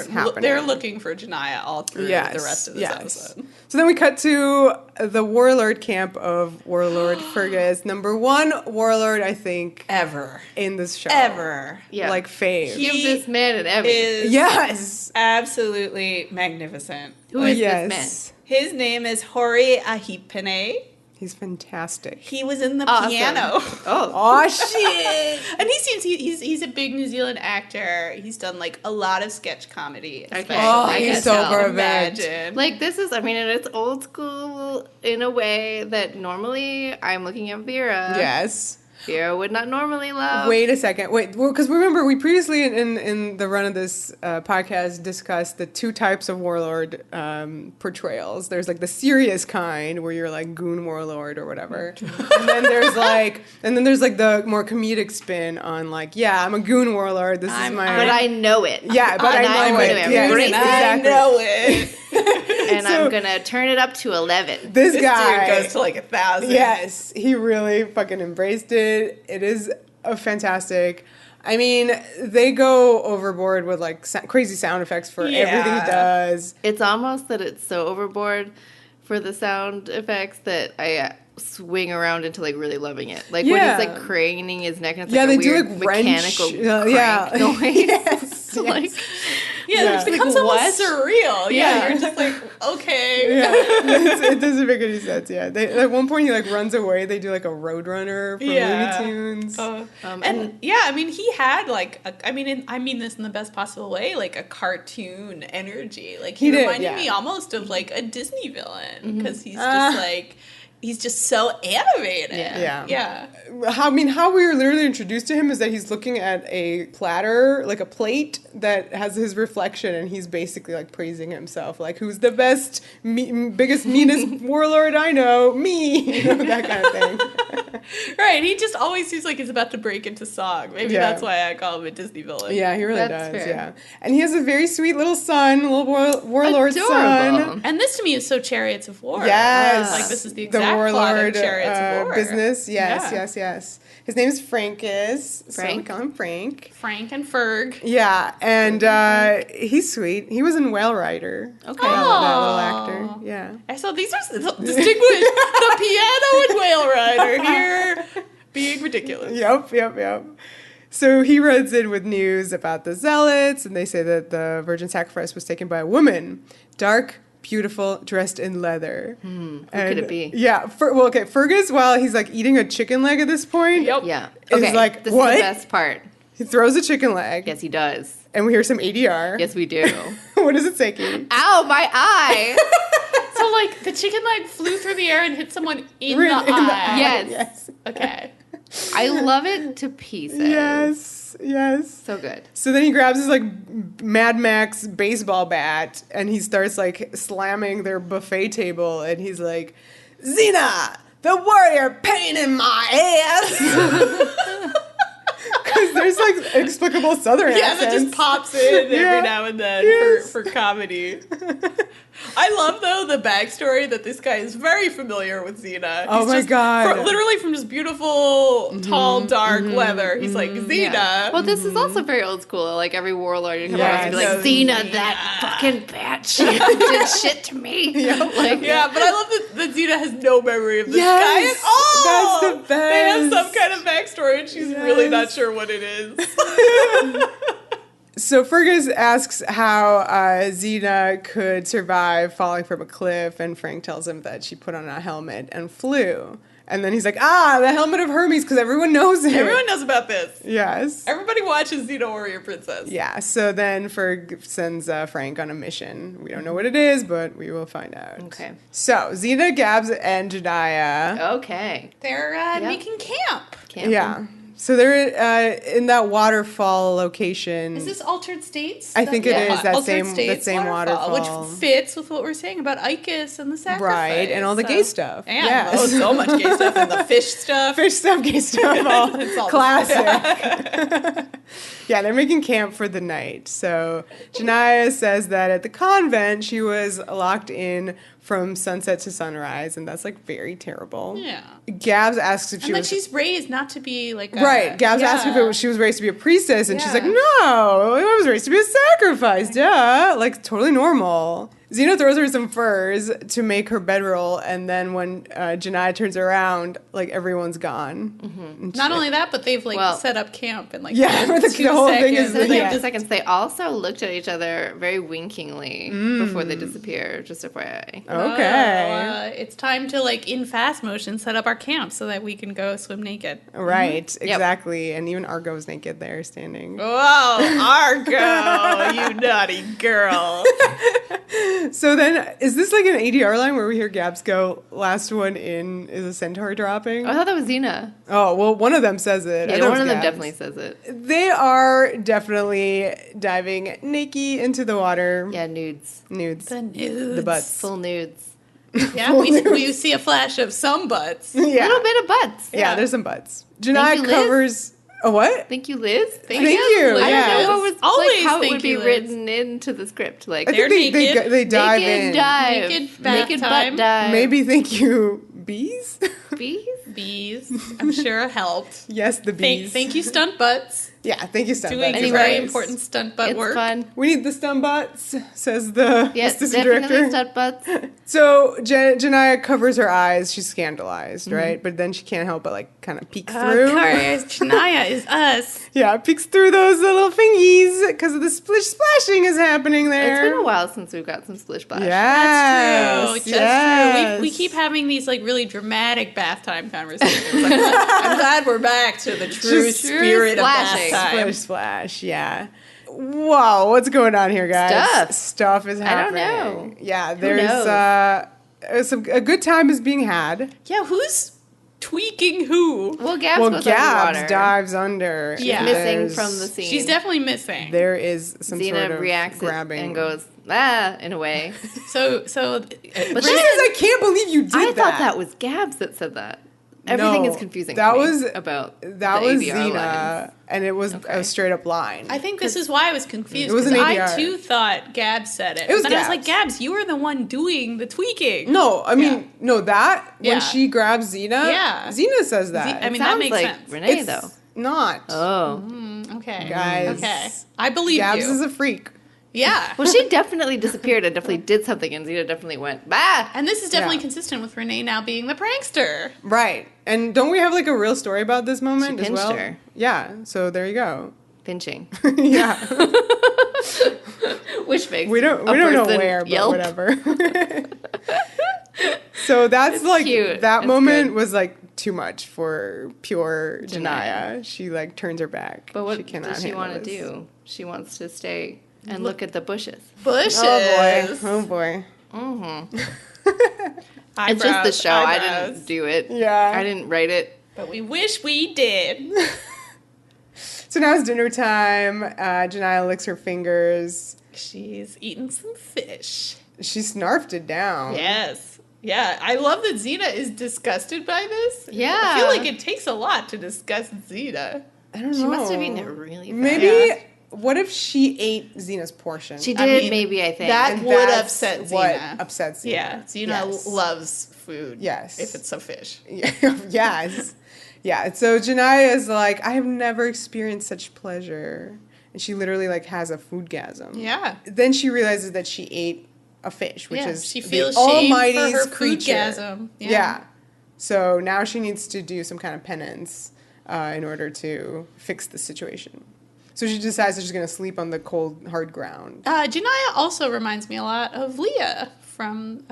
happening. They're looking for Janaya all through the rest of this episode. So then we cut to the warlord camp of Warlord Fergus. Number one warlord, I think, Ever. in this show. Ever. Yeah. Like fave. Give this man an Emmy. Is Yes. absolutely magnificent. Who is Yes. this His name is Hori Ahipene. He's fantastic. He was in the Awesome. piano. man? Oh. Oh, shit. And he's a big New Zealand actor. He's done like a lot of sketch comedy. Okay. Oh, I he's can so tell. perfect. Imagine. Like, this is, I mean, and it's old school in a way that normally I'm looking at Vera. Yes. Vera would not normally love. Wait a second. Wait, well, because remember, we previously in the run of this podcast discussed the two types of warlord portrayals. There's like the serious kind where you're like goon warlord or whatever, and then there's like the more comedic spin on like, yeah, I'm a goon warlord. This is my. But I know it. Yeah, but I know it. Yeah, exactly. I know it. And so, I'm gonna turn it up to 11. This guy dude goes to like 1,000. Yes, he really fucking embraced it. It is a fantastic. I mean, they go overboard with like crazy sound effects for everything he does. It's almost that it's so overboard for the sound effects that I swing around into like really loving it. Like when he's like craning his neck and it's like a weird mechanical crank noise. Yes, like, it becomes almost surreal. Yeah, you're just like, okay. Yeah, it doesn't make any sense. Yeah, at one point he like runs away. They do like a Roadrunner from Looney Tunes. I mean, he had like, I mean this in the best possible way, like a cartoon energy. Like he reminded me almost of like a Disney villain because he's just like. He's just so animated. Yeah. How we were literally introduced to him is that he's looking at a platter, like a plate that has his reflection, and he's basically like praising himself, like, who's the best, biggest, meanest warlord I know? Me! You know, that kind of thing. Right. He just always seems like he's about to break into song. Maybe that's why I call him a Disney villain. Yeah, he really That's does. fair. Yeah. And he has a very sweet little son, little warlord son. And this to me is so Chariots of War. Yes. Like this is the exact plot warlord of Chariots of War. business. Yes. His name is Frankus. So we Frank. call him Frank. Frank and Ferg. Yeah, and he's sweet. He was in Whale Rider. Okay. That little actor. Yeah. I saw these are distinguished the piano and Whale Rider here being ridiculous. Yep. So he runs in with news about the zealots, and they say that the virgin sacrifice was taken by a woman. Dark, beautiful, dressed in leather. Who could it be? Yeah. Fergus, while he's like eating a chicken leg at this point. Yep. Yeah. Is Okay. like, this what? is the best part. He throws a chicken leg. Yes, he does. And we hear some ADR. Yes, we do. What does it say, Katie? Ow, my eye! So like the chicken leg flew through the air and hit someone in the eye. Yes. Okay. I love it to pieces. Yes. So good. So then he grabs his like Mad Max baseball bat and he starts like slamming their buffet table and he's like, Xena, the warrior pain in my ass. Because there's like inexplicable southern accents. That just pops in every now and then for comedy. I love, though, the backstory that this guy is very familiar with Xena. Oh, my God. Literally from just beautiful, tall, dark leather. He's like, Xena. Yeah. Well, this is also very old school. Like, every warlord would come around and be like, Xena, that fucking bitch, did shit to me. Like, yeah, but I love that Xena has no memory of this guy at all. That's the best. They have some kind of backstory, and she's really not sure what it is. So Fergus asks how Xena could survive falling from a cliff, and Frank tells him that she put on a helmet and flew. And then he's like, the helmet of Hermes, because everyone knows it. Everyone knows about this. Yes. Everybody watches Xena Warrior Princess. Yeah, so then Ferg sends Frank on a mission. We don't know what it is, but we will find out. Okay. So, Xena, Gabs, and Janaya. Okay. They're making camp. Camping. Yeah. So they're in that waterfall location. Is this Altered States? I think it is that Altered same States waterfall. which fits with what we're saying about Icus and the sacrifice. Right, and all the gay stuff. And Yes. so much gay stuff and the fish stuff. Fish stuff, gay stuff, all It's all classic. Yeah, they're making camp for the night. So Janaya says that at the convent she was locked in from sunset to sunrise, and that's like very terrible. Yeah. Gabs asks if she And like was she's raised not to be like a, right. Gabs asks if she was raised to be a priestess, and she's like, Yeah. "No, I was raised to be a sacrifice." Duh, like totally normal. Xena throws her some furs to make her bedroll, and then when Janaya turns around, like everyone's gone. Mm-hmm. Not only that, but they've like set up camp and like the whole thing is So in Yeah. 2 seconds, they also looked at each other very winkingly before they disappear, just FYI. Okay. It's time to like in fast motion set up our camp so that we can go swim naked. Right, exactly. And even Argo's naked there standing. Whoa, Argo, you naughty girl. So then, is this like an ADR line where we hear Gabs go, last one in is a centaur dropping? I thought that was Xena. Oh, well, one of them says it. I Yeah, thought it one was of them Gabs. definitely says it. They are definitely diving naked into the water. Yeah, nudes. Nudes. The nudes. The butts. Full nudes. Yeah, we see a flash of some butts. A Yeah. little bit of butts. Yeah, Yeah. there's some butts. Thank Janai you, Liz. covers... A what? Thank you, Liz. Thank you. Liz. I Yeah. don't know what was Always like how it thank would be you, Liz. written into the script. Like I They're think naked. they dive naked in. dive, Naked bath naked time. butt dive. Maybe thank you, bees? bees. Bees, I'm sure helped. Yes, the bees. Thank you, stunt butts. Yeah, thank you, stunt Doing butts. Anyway, very it's- important stunt butt It's work. fun. We need the stunt butts, says the Yes, assistant definitely director. stud butts. So Janaya covers her eyes. She's scandalized, Mm-hmm. right? But then she can't help but like kind of peek through. Shania is us. Yeah, peeks through those little thingies because of the splish splashing is happening there. It's been a while since we've got some splish splash. Yes, That's true. That's true. We yes. keep having these like really dramatic bath time conversations. I'm glad we're back to the true Just spirit of bath splashing. time. Splish splash, yeah. Wow, what's going on here, guys? Stuff is I don't happening. know. Yeah, knows? a good time is being had. Yeah, who's tweaking who? Well, Gabs Well, goes Gabs underwater. dives under. Yeah. Missing There's- from the scene. She's definitely missing. There is some Xena sort of reacts grabbing. and goes, in a way. So But She then- says, "I can't believe you did I that." thought that was Gabs that said that. Everything No, is confusing that to me was- about That the was ADR Xena, lines. and it was Okay. a straight up line. I think this is why I was confused. It was an 'cause ADR. I too thought Gabs said it. It was But then I was like, Gabs. Gabs, you were the one doing the tweaking. No, I mean, no, that, Yeah. when she grabs Xena, Yeah. Xena says that. I mean, that Sounds makes like sense. Renee, It's though. not. Oh. Okay. Guys. Okay. I believe Gabs you. is a freak. Yeah. Well, she definitely disappeared and definitely did something, and Xena definitely went, bah! And this is definitely Yeah. consistent with Renee now being the prankster. Right. And don't we have like a real story about this moment She as pinched well? her. Yeah, so there you go. Pinching. Yeah. Which makes we don't a know person where, but yelp. whatever. So that's It's like cute. that It's moment good. was like too much for pure Janaya. Janaya. She like turns her back. But what she cannot does she handle want to this. do? She wants to stay and look at the bushes. Bushes. Oh boy. Mm-hmm. Eyebrows, It's just the show. I eyebrows. didn't do it. Yeah. I didn't write it. But we wish we did. So now it's dinner time. Janaya licks her fingers. She's eating some fish. She snarfed it down. Yes. Yeah. I love that Xena is disgusted by this. Yeah. I feel like it takes a lot to disgust Xena. I don't know. She must have eaten it really fast. Maybe. Yeah. What if she ate Xena's portion? She I did, mean, maybe, I think. that And would that's upset what Xena. upsets Xena. Yeah. Xena Yes. loves food. Yes. If it's a fish. Yes. Yeah. So Janaya is like, I have never experienced such pleasure. And she literally like has a foodgasm. Yeah. Then she realizes that she ate a fish, which Yeah, is she the feels shame for Almighty's her creature. foodgasm. Yeah. Yeah. So now she needs to do some kind of penance in order to fix the situation. So she decides that she's going to sleep on the cold, hard ground. Janaya also reminds me a lot of Leah from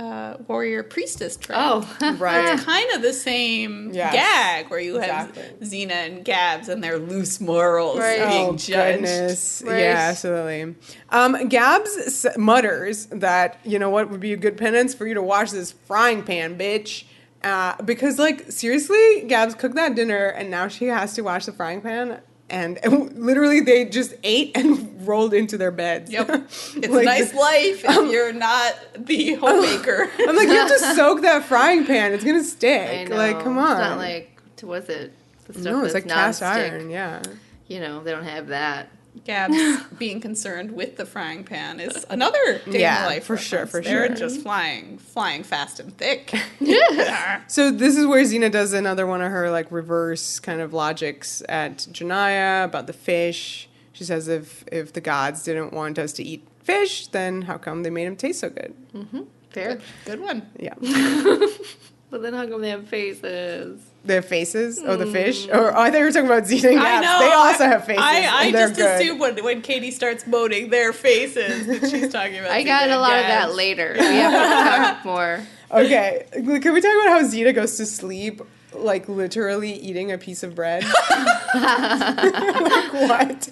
Warrior Priestess Trend. Oh, Right. It's kind of the same Yes. gag where you have Exactly. Xena and Gabs and their loose morals Right. being Oh, judged. goodness. Right. Yeah, absolutely. Gabs mutters that, you know what would be a good penance for you to wash this frying pan, bitch. Because, like, seriously, Gabs cooked that dinner and now she has to wash the frying pan. And literally, they just ate and rolled into their beds. Yep. It's Like, a nice life if you're not the homemaker. I'm like, you have to soak that frying pan. It's going to I stick. know. Like, come on. It's not like, was it? The stuff no, it's that's like cast nonstick. iron. Yeah. You know, they don't have that. Gabs being concerned with the frying pan is another day Yeah, in the life for sure, reference. for They're sure. just flying fast and thick. So this is where Xena does another one of her like reverse kind of logics at Janaya about the fish. She says if the gods didn't want us to eat fish, then how come they made them taste so good? Fair. Good one. Yeah. But then how come they have faces? Their faces? Oh, the fish? Or I thought you were talking about Xena and I Gabs. know. They also have faces. I and they're just good. assume when Katie starts moaning their faces that she's talking about. I Xena got and a lot of Gabs. that later. We have to talk more. Okay. Can we talk about how Xena goes to sleep, like literally eating a piece of bread? Like, what?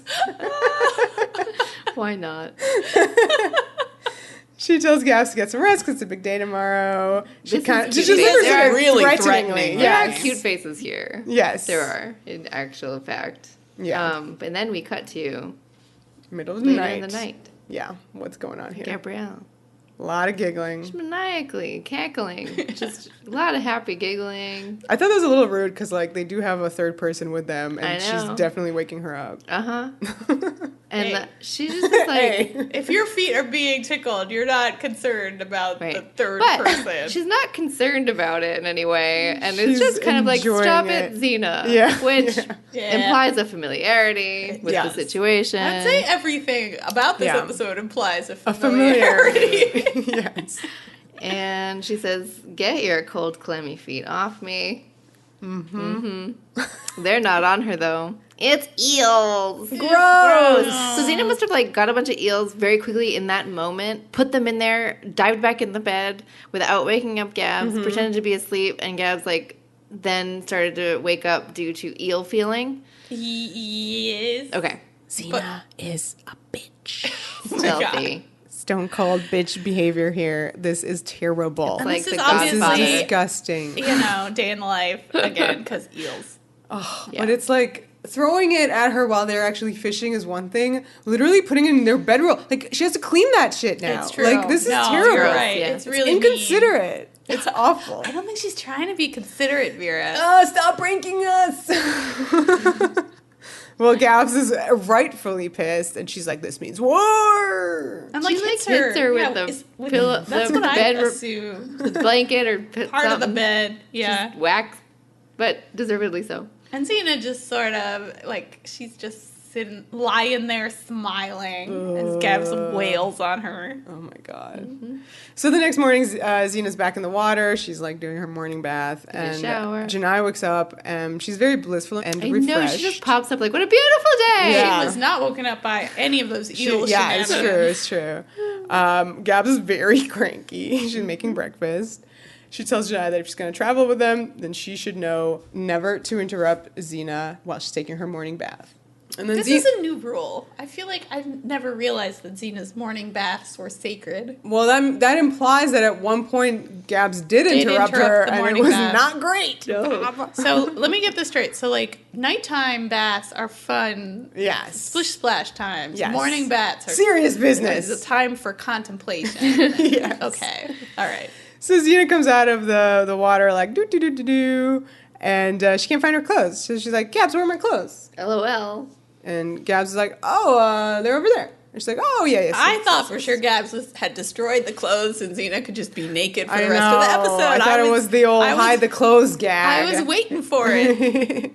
Why not? She tells Gabs to get some rest because it's a big day tomorrow. She This kind is of cute. They're really threateningly. threatening. There are Yes. cute faces here. Yes. There are, in actual fact. Yeah. And then we cut to Middle of the later night. in the night. Yeah. What's going on here? Gabrielle. A lot of giggling. Maniacally cackling. Just a lot of happy giggling. I thought that was a little rude because, like, they do have a third person with them, and I she's know. definitely waking her up. Uh-huh. And Hey. she just is like... Hey. If your feet are being tickled, you're not concerned about the Right. third But person. she's not concerned about it in any way. And She's it's just kind of like, enjoying stop it. it, Xena. Yeah. Which Yeah. implies a familiarity with Yes. the situation. I'd say everything about this Yeah. episode implies a A familiarity. familiarity. Yes. And she says, get your cold, clammy feet off me. They're not on her, though. It's eels. Gross. So Xena must have, like, got a bunch of eels very quickly in that moment, put them in there, dived back in the bed without waking up Gabs, pretended to be asleep, and Gabs, like, then started to wake up due to eel feeling. Yes. Okay. Xena is a bitch. Stealthy. Stone cold bitch behavior here. This is terrible. And Like this the is This obviously, is Godfather. disgusting. you know, day in the life again because eels. Oh, Yeah. But it's like throwing it at her while they're actually fishing is one thing. Literally putting it in their bedroll. Like, she has to clean that shit now. It's true. Like, this is No, terrible. You're right. Yeah. It's really mean. Inconsiderate. It's awful. I don't think she's trying to be considerate, Vera. Oh, stop pranking us. Well, Gabs is rightfully pissed, and she's like, this means war. And She, like, hits her with the pillow, That's the what I bed assume. the blanket or put Part of the something. bed. Yeah. Just whack, but deservedly so. And Xena just sort of, like, she's just lying there smiling as Gabs wails on her. Oh my god. So the next morning, Xena's back in the water. She's like doing her morning bath. a And shower. Janai wakes up and she's very blissful and I refreshed. know, she just pops up like, what a beautiful day! Yeah. She was not woken up by any of those eel Yeah, it's shenanigans. true. It's true. Gabs is very cranky. She's making breakfast. She tells Janai that if she's going to travel with them, then she should know never to interrupt Xena while she's taking her morning bath. And then This is a new rule. I feel like I've never realized that Xena's morning baths were sacred. Well, that implies that at one point Gabs did interrupt her, the and it morning was bath. not great. So let me get this straight. So, like, nighttime baths are fun. Yes. Splish splash times. Yes. Morning baths are Serious It's business. a time for contemplation. Yes. Okay. All right. So Xena comes out of the water like do do do do do, and she can't find her clothes. So she's like, Gabs, where are my clothes? LOL. And Gabs is like, oh, they're over there. And she's like, oh yeah, yes. I yes, thought yes, for yes. sure Gabs had destroyed the clothes and Xena could just be naked for I the rest of the know. episode. I thought it was the old hide the clothes gag. I was waiting for it.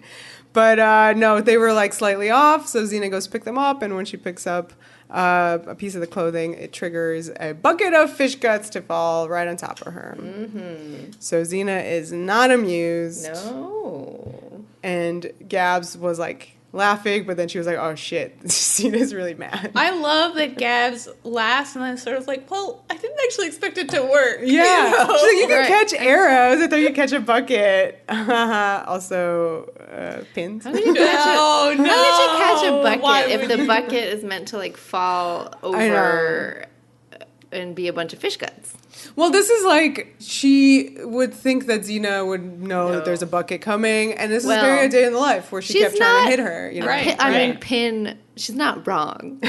But no, they were like slightly off. So Xena goes pick them up, and when she picks up a piece of the clothing, it triggers a bucket of fish guts to fall right on top of her. Mm-hmm. So Xena is not amused. No. And Gabs was like laughing, but then she was like, oh shit, Xena's really mad. I love that Gabs laughs and then sort of like, well, I didn't actually expect it to work. Yeah. You know? She's like, you can Right. catch arrows. I thought you could catch a bucket. Also, pins. How could you catch a, Oh, no. how could you catch a Why bucket if would the you? bucket is meant to like fall over and be a bunch of fish guts? Well, this is like, she would think that Xena would know No. that there's a bucket coming, and this is Well, very a day in the life where she she's kept trying not- to hit her. You know? Right. I mean, Pin, she's not wrong,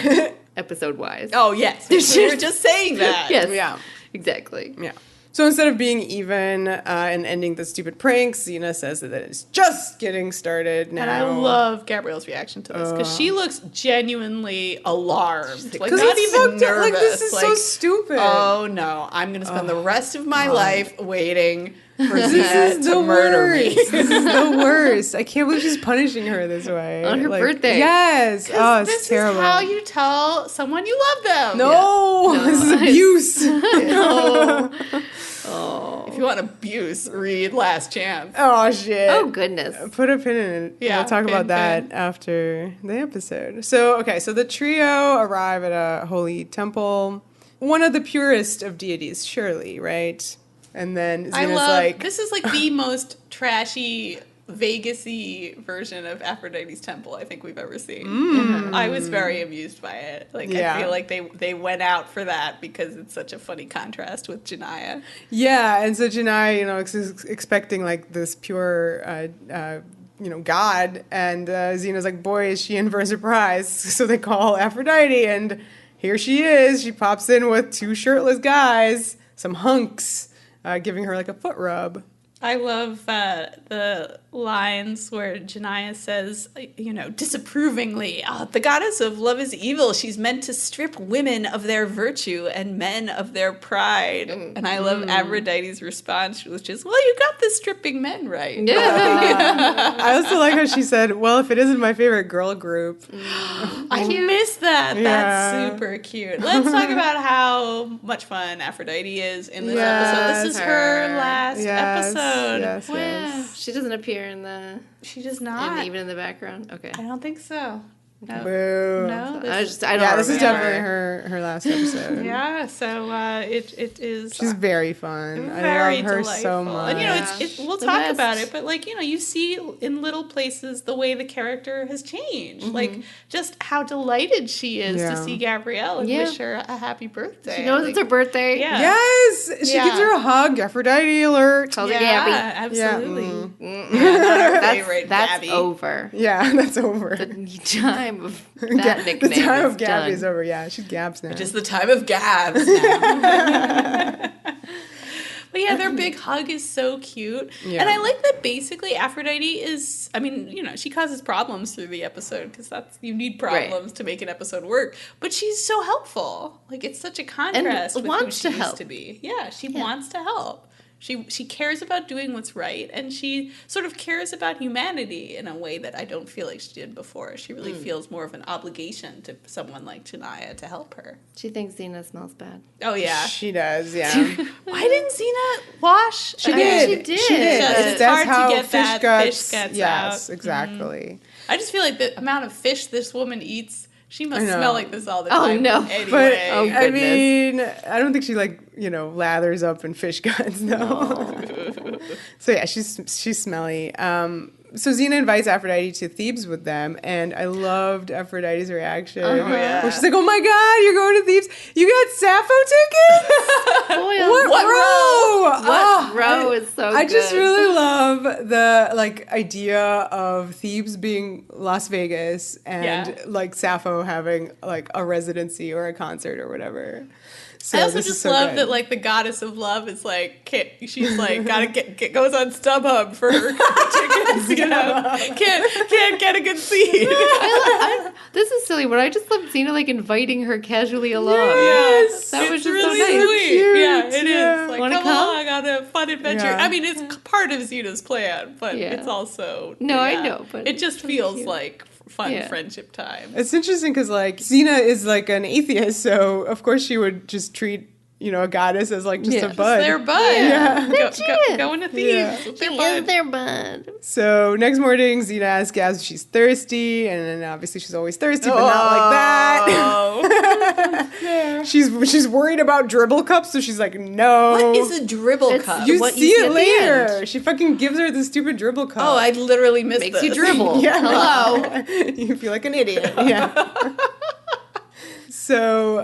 episode wise. Oh, yes. We were just saying that. Yes. Yeah. Exactly. Yeah. So instead of being even and ending the stupid pranks, Xena says that it's just getting started now. And I love Gabrielle's reaction to this because she looks genuinely alarmed. Like, Because not it's even fucked up. nervous. Like, this is so Like, stupid. oh, no. I'm going to spend the rest of my life waiting for This Xena is to the murder me. worst. This is the worst. I can't believe she's punishing her this way. On her birthday. Yes. Oh, it's This terrible. is how you tell someone you love them. No, Yeah. this is No. abuse. Oh. If you want abuse, read Last Chance. Oh, shit. Oh, goodness. Put a pin in it. Yeah, We'll talk pin, about that pin. after the episode. So, okay, so the trio arrive at a holy temple. One of the purest of deities, surely, right? And then I Xena's love like, this is like the most trashy Vegas-y version of Aphrodite's temple I think we've ever seen. I was very amused by it. Like, I feel like they went out for that because it's such a funny contrast with Janiyah. Yeah, and so Janiyah, you know, is expecting like this pure, God, and Xena's like, boy, is she in for a surprise. So they call Aphrodite, and here she is. She pops in with 2 shirtless guys, some hunks, giving her like a foot rub. I love the lines where Janiyah says, disapprovingly, the goddess of love is evil. She's meant to strip women of their virtue and men of their pride. And I love Aphrodite's response, which is, well, you got the stripping men right. Yeah. I also like how she said, well, if it isn't my favorite girl group. I miss that. Yeah. That's super cute. Let's talk about how much fun Aphrodite is in this episode. This is her last episode. Yes. She doesn't appear in the... She does not. Even in the background? Okay. I don't think so. No. Boo. No. I don't remember. This is definitely her last episode. Yeah, so it is... She's very fun. Very I love her delightful. so much. And, we'll talk about it, but, you see in little places the way the character has changed. Like, just how delighted she is to see Gabrielle and wish her a happy birthday. She knows it's her birthday. Yeah. Yes! She gives her a hug. Aphrodite alert. Calls her Gabby. Absolutely. That's Gabby. over. Yeah, that's over. The time of that nickname The time of is Gabby done. is over. Yeah, she's Gabs now. Just the time of Gabs now. But yeah, their big hug is so cute. Yeah. And I like that basically Aphrodite is, she causes problems through the episode because you need problems to make an episode work. But she's so helpful. Like, it's such a contrast with who she used to be. Yeah, she wants to help. She cares about doing what's right, and she sort of cares about humanity in a way that I don't feel like she did before. She really feels more of an obligation to someone like Janiyah to help her. She thinks Xena smells bad. Oh, yeah. She does, yeah. Why didn't Xena wash? She did. It's hard to get that fish guts yes, out. exactly. I just feel like the amount of fish this woman eats, she must smell like this all the time. Oh, no. Anyway. But, I don't think she, lathers up in fish guts, no. So, yeah, she's smelly. So Xena invites Aphrodite to Thebes with them, and I loved Aphrodite's reaction. Where she's like, oh my God, you're going to Thebes? You got Sappho tickets? What row? What row is so good. I just really love the, idea of Thebes being Las Vegas and, Sappho having, a residency or a concert or whatever. So I also just love that, the goddess of love is she's gotta goes on StubHub for her tickets, can't get a good seat. This is silly, but I just love Xena, inviting her casually along. Yes, that was just really so nice. sweet. Yeah, it is. Wanna come along on a fun adventure. Yeah. It's part of Xena's plan, but it's also... I know, but... It just feels like fun friendship time. It's interesting because, Xena is, an atheist, so, of course, she would just treat, a goddess as, just a bud. Just their bud. Yeah. Going to Thebes with their bud. Their bud. So, next morning, Xena asks Gabs if she's thirsty, and then obviously she's always thirsty, but not like that. She's worried about dribble cups, so she's like, no. What is a dribble cup? You see it later. She fucking gives her the stupid dribble cup. Oh, I literally missed Makes this. you dribble. Hello. You feel like an idiot. Yeah. So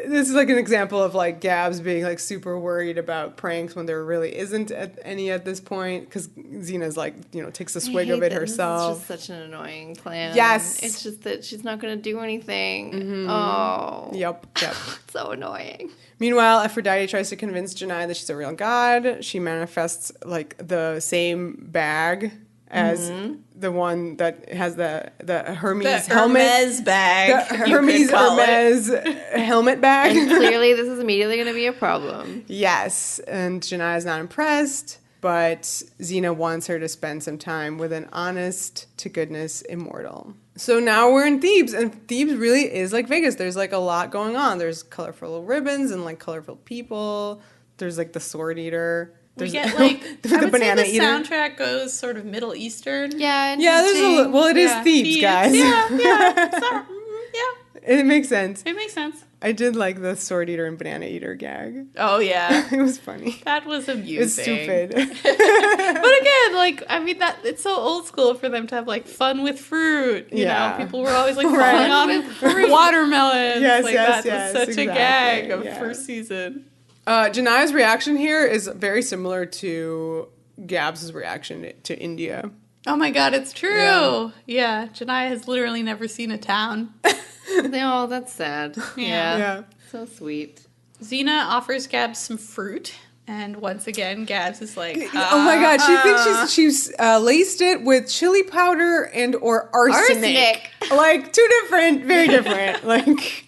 this is an example of Gabs being super worried about pranks when there really isn't any at this point because Xena's takes a swig of it herself. It's just such an annoying plan. Yes. It's just that she's not going to do anything. Mm-hmm. Oh. Yep. So annoying. Meanwhile, Aphrodite tries to convince Janiyah that she's a real god. She manifests the same bag as the one that has the Hermes helmet. Hermes bag. The Hermes helmet bag. And clearly this is immediately going to be a problem. Yes, and Janiyah's not impressed, but Xena wants her to spend some time with an honest-to-goodness immortal. So now we're in Thebes, and Thebes really is like Vegas. There's a lot going on. There's colorful ribbons and colorful people. There's the sword eater. We get the banana say the eater. Soundtrack goes sort of Middle Eastern. Yeah. There's it is Thebes, guys. Yeah. It makes sense. It makes sense. I did like the sword eater and banana eater gag. Oh, yeah. It was funny. That was amusing. It's stupid. But again, like, I mean, that it's so old school for them to have, like, fun with fruit. You know, people were always, like, falling on watermelons. Yes, like, yes, that was such a gag of first season. Janaya's reaction here is very similar to Gabs' reaction to India. Oh my god, it's true. Yeah, Janaya has literally never seen a town. No, that's sad. Yeah. So sweet. Xena offers Gabs some fruit, and once again, Gabs is like, oh my god, she thinks she's laced it with chili powder and or arsenic. Like, very different. Like,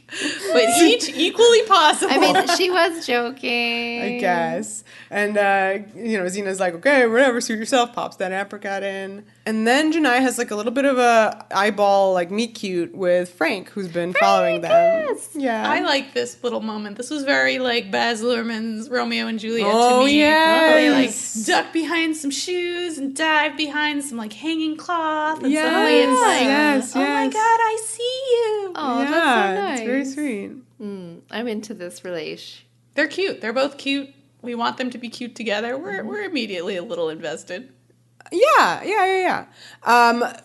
but each equally possible. I mean, she was joking, I guess. And, Xena's like, okay, whatever, suit yourself, pops that apricot in. And then Janaya has, like, a little bit of a eyeball, like, meet cute with Frank, who's been following them. Yes. Yeah. I like this little moment. This was very, like, Baz Luhrmann's Romeo and Juliet to me. Yes. They, like, duck behind some shoes and dive behind some, like, hanging cloth. And suddenly it's like, oh my god, I see you. Oh, that's so nice. It's very sweet. I'm into this relation. They're cute. They're both cute. We want them to be cute together. We're immediately a little invested. Yeah.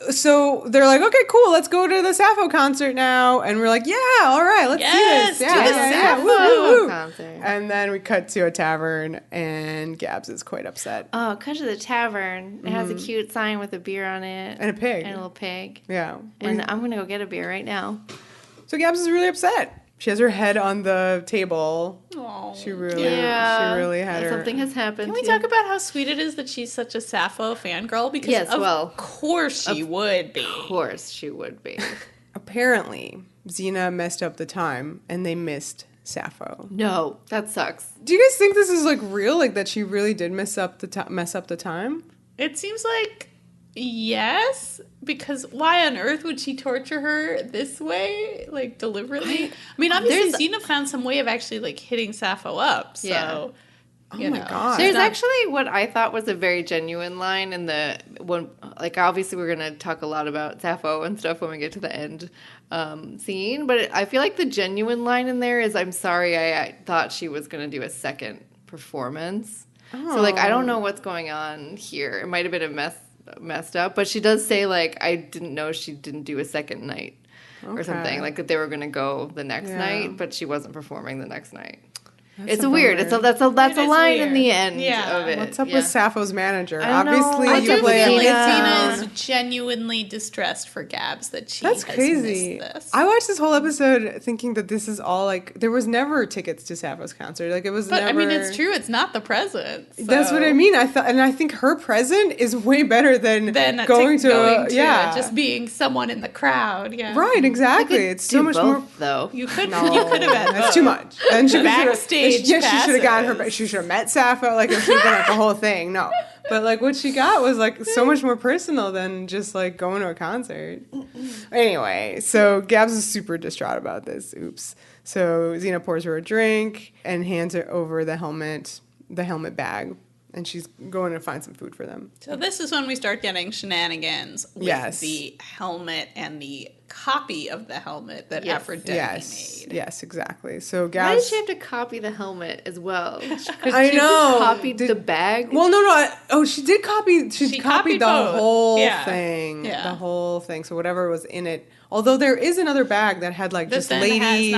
So they're like, okay, cool, let's go to the Sappho concert now. And we're like, yeah, all right, let's do this. To the Sappho Woo. concert. And then we cut to a tavern, and Gabs is quite upset. Oh, cut to the tavern. It has a cute sign with a beer on it. And a pig. And a little pig. Yeah. And I'm going to go get a beer right now. So Gabs is really upset. She has her head on the table. Aww. She really had her. Something has happened. Can we talk about how sweet it is that she's such a Sappho fangirl? Because of course she would be. Of course she would be. Apparently, Xena messed up the time, and they missed Sappho. No, that sucks. Do you guys think this is, like, real? Like, that she really did mess up the time? It seems like yes, because why on earth would she torture her this way, like, deliberately? I mean, obviously, Xena found some way of actually, like, hitting Sappho up, so... Yeah. Oh my god. There's actually what I thought was a very genuine line in the one. Like, obviously, we're gonna talk a lot about Sappho and stuff when we get to the end scene. But I feel like the genuine line in there is, "I'm sorry, I thought she was gonna do a second performance." Oh. So, like, I don't know what's going on here. It might have been messed up, but she does say, like, I didn't know she didn't do a second night or something. Like, that they were gonna go the next night, but she wasn't performing the next night. It's weird. That's a line weird. In the end of it. What's up with Sappho's manager? Obviously, I do feel like Xena is genuinely distressed for Gabs that she has crazy. Missed this. I watched this whole episode thinking that this is all, like, there was never tickets to Sappho's concert. Like, it was never. But I mean, it's true. It's not the present. So. That's what I mean. I think her present is way better than going to just being someone in the crowd. Yeah. Right. Exactly. It's so much more. Though you could have had both. That's too much. Then she backstage. She should have gotten her. She should have met Sappho. Like, it should have been like the whole thing. No, but like what she got was like so much more personal than just like going to a concert. Anyway, so Gabs is super distraught about this. Oops. So Xena pours her a drink and hands her over the helmet bag, and she's going to find some food for them. So this is when we start getting shenanigans with the helmet and the copy of the helmet that Aphrodite made. Yes, exactly. So Gabs... Why did she have to copy the helmet as well? I know. Copied the bag? Well, no. She did copy... She copied the both. whole thing. Yeah. The whole thing. So whatever was in it. Although there is another bag that had like just lady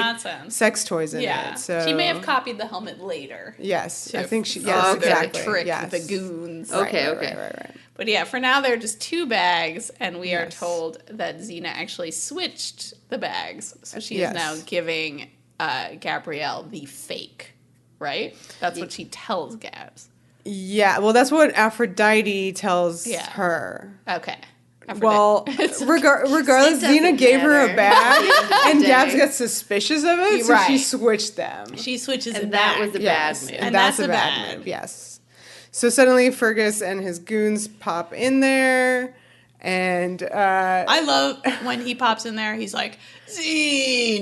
sex toys in it. So she may have copied the helmet later. Yes. I think she... Yes, exactly. Trick the goons. Okay. Right. But yeah, for now they're just two bags, and we are told that Xena actually switched the bags. So she is now giving Gabrielle the fake, right? That's what she tells Gabs. Yeah, well, that's what Aphrodite tells her. Okay. Well, regardless, Xena gave her a bag, and Gabs got suspicious of it, so she switched them. She switches and it that back. was a bad move. And that's a bad move, yes. So suddenly Fergus and his goons pop in there, and I love when he pops in there, he's like, Xena!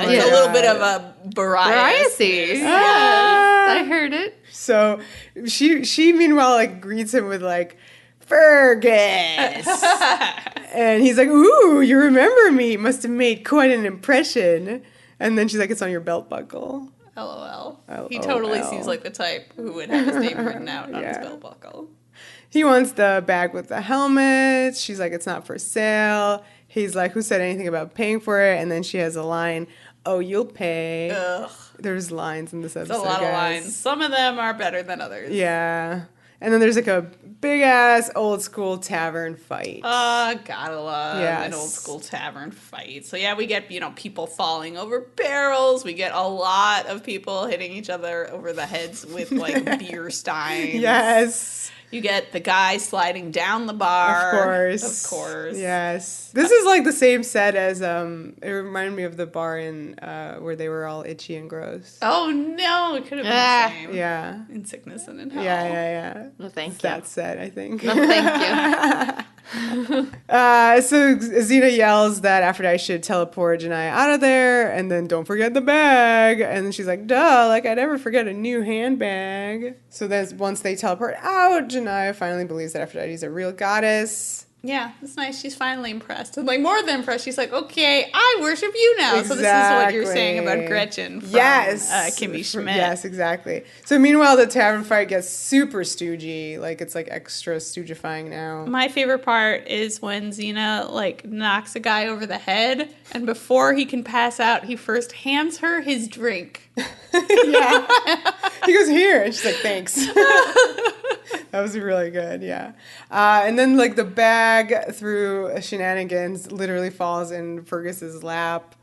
It's a little bit of a Bariases. I heard it. So she meanwhile like greets him with like, Fergus! And he's like, ooh, you remember me. Must have made quite an impression. And then she's like, it's on your belt buckle. LOL. LOL. He totally seems like the type who would have his name written out on his belt buckle. He wants the bag with the helmet. She's like, it's not for sale. He's like, who said anything about paying for it? And then she has a line, oh, you'll pay. Ugh. There's lines in this episode, It's a lot guys. of lines. Some of them are better than others. Yeah. And then there's like a big-ass old-school tavern fight. Gotta love an old school tavern fight. So yeah, we get, people falling over barrels. We get a lot of people hitting each other over the heads with like beer steins. Yes. You get the guy sliding down the bar. Of course. Yes. This is like the same set as, it reminded me of the bar in, where they were all itchy and gross. Oh no, it could have been the same. Yeah. In Sickness and in Hell. Yeah. No, thank you. That set, I think. No, thank you. So Xena yells that Aphrodite should teleport Janiyah out of there, and then don't forget the bag. And then she's like, duh, like I never forget a new handbag. So then once they teleport out, Janiyah finally believes that Aphrodite is a real goddess. Yeah, it's nice. She's finally impressed. And like more than impressed, she's like, okay, I worship you now. So this is what you're saying about Gretchen from Kimmy Schmidt. Yes, exactly. So meanwhile, the tavern fight gets super stoogey. Like it's like extra stoogifying now. My favorite part is when Xena like knocks a guy over the head, and before he can pass out, he first hands her his drink. Yeah. He goes, here. And she's like, thanks. That was really good, yeah. And then, like, the bag through shenanigans literally falls in Fergus's lap.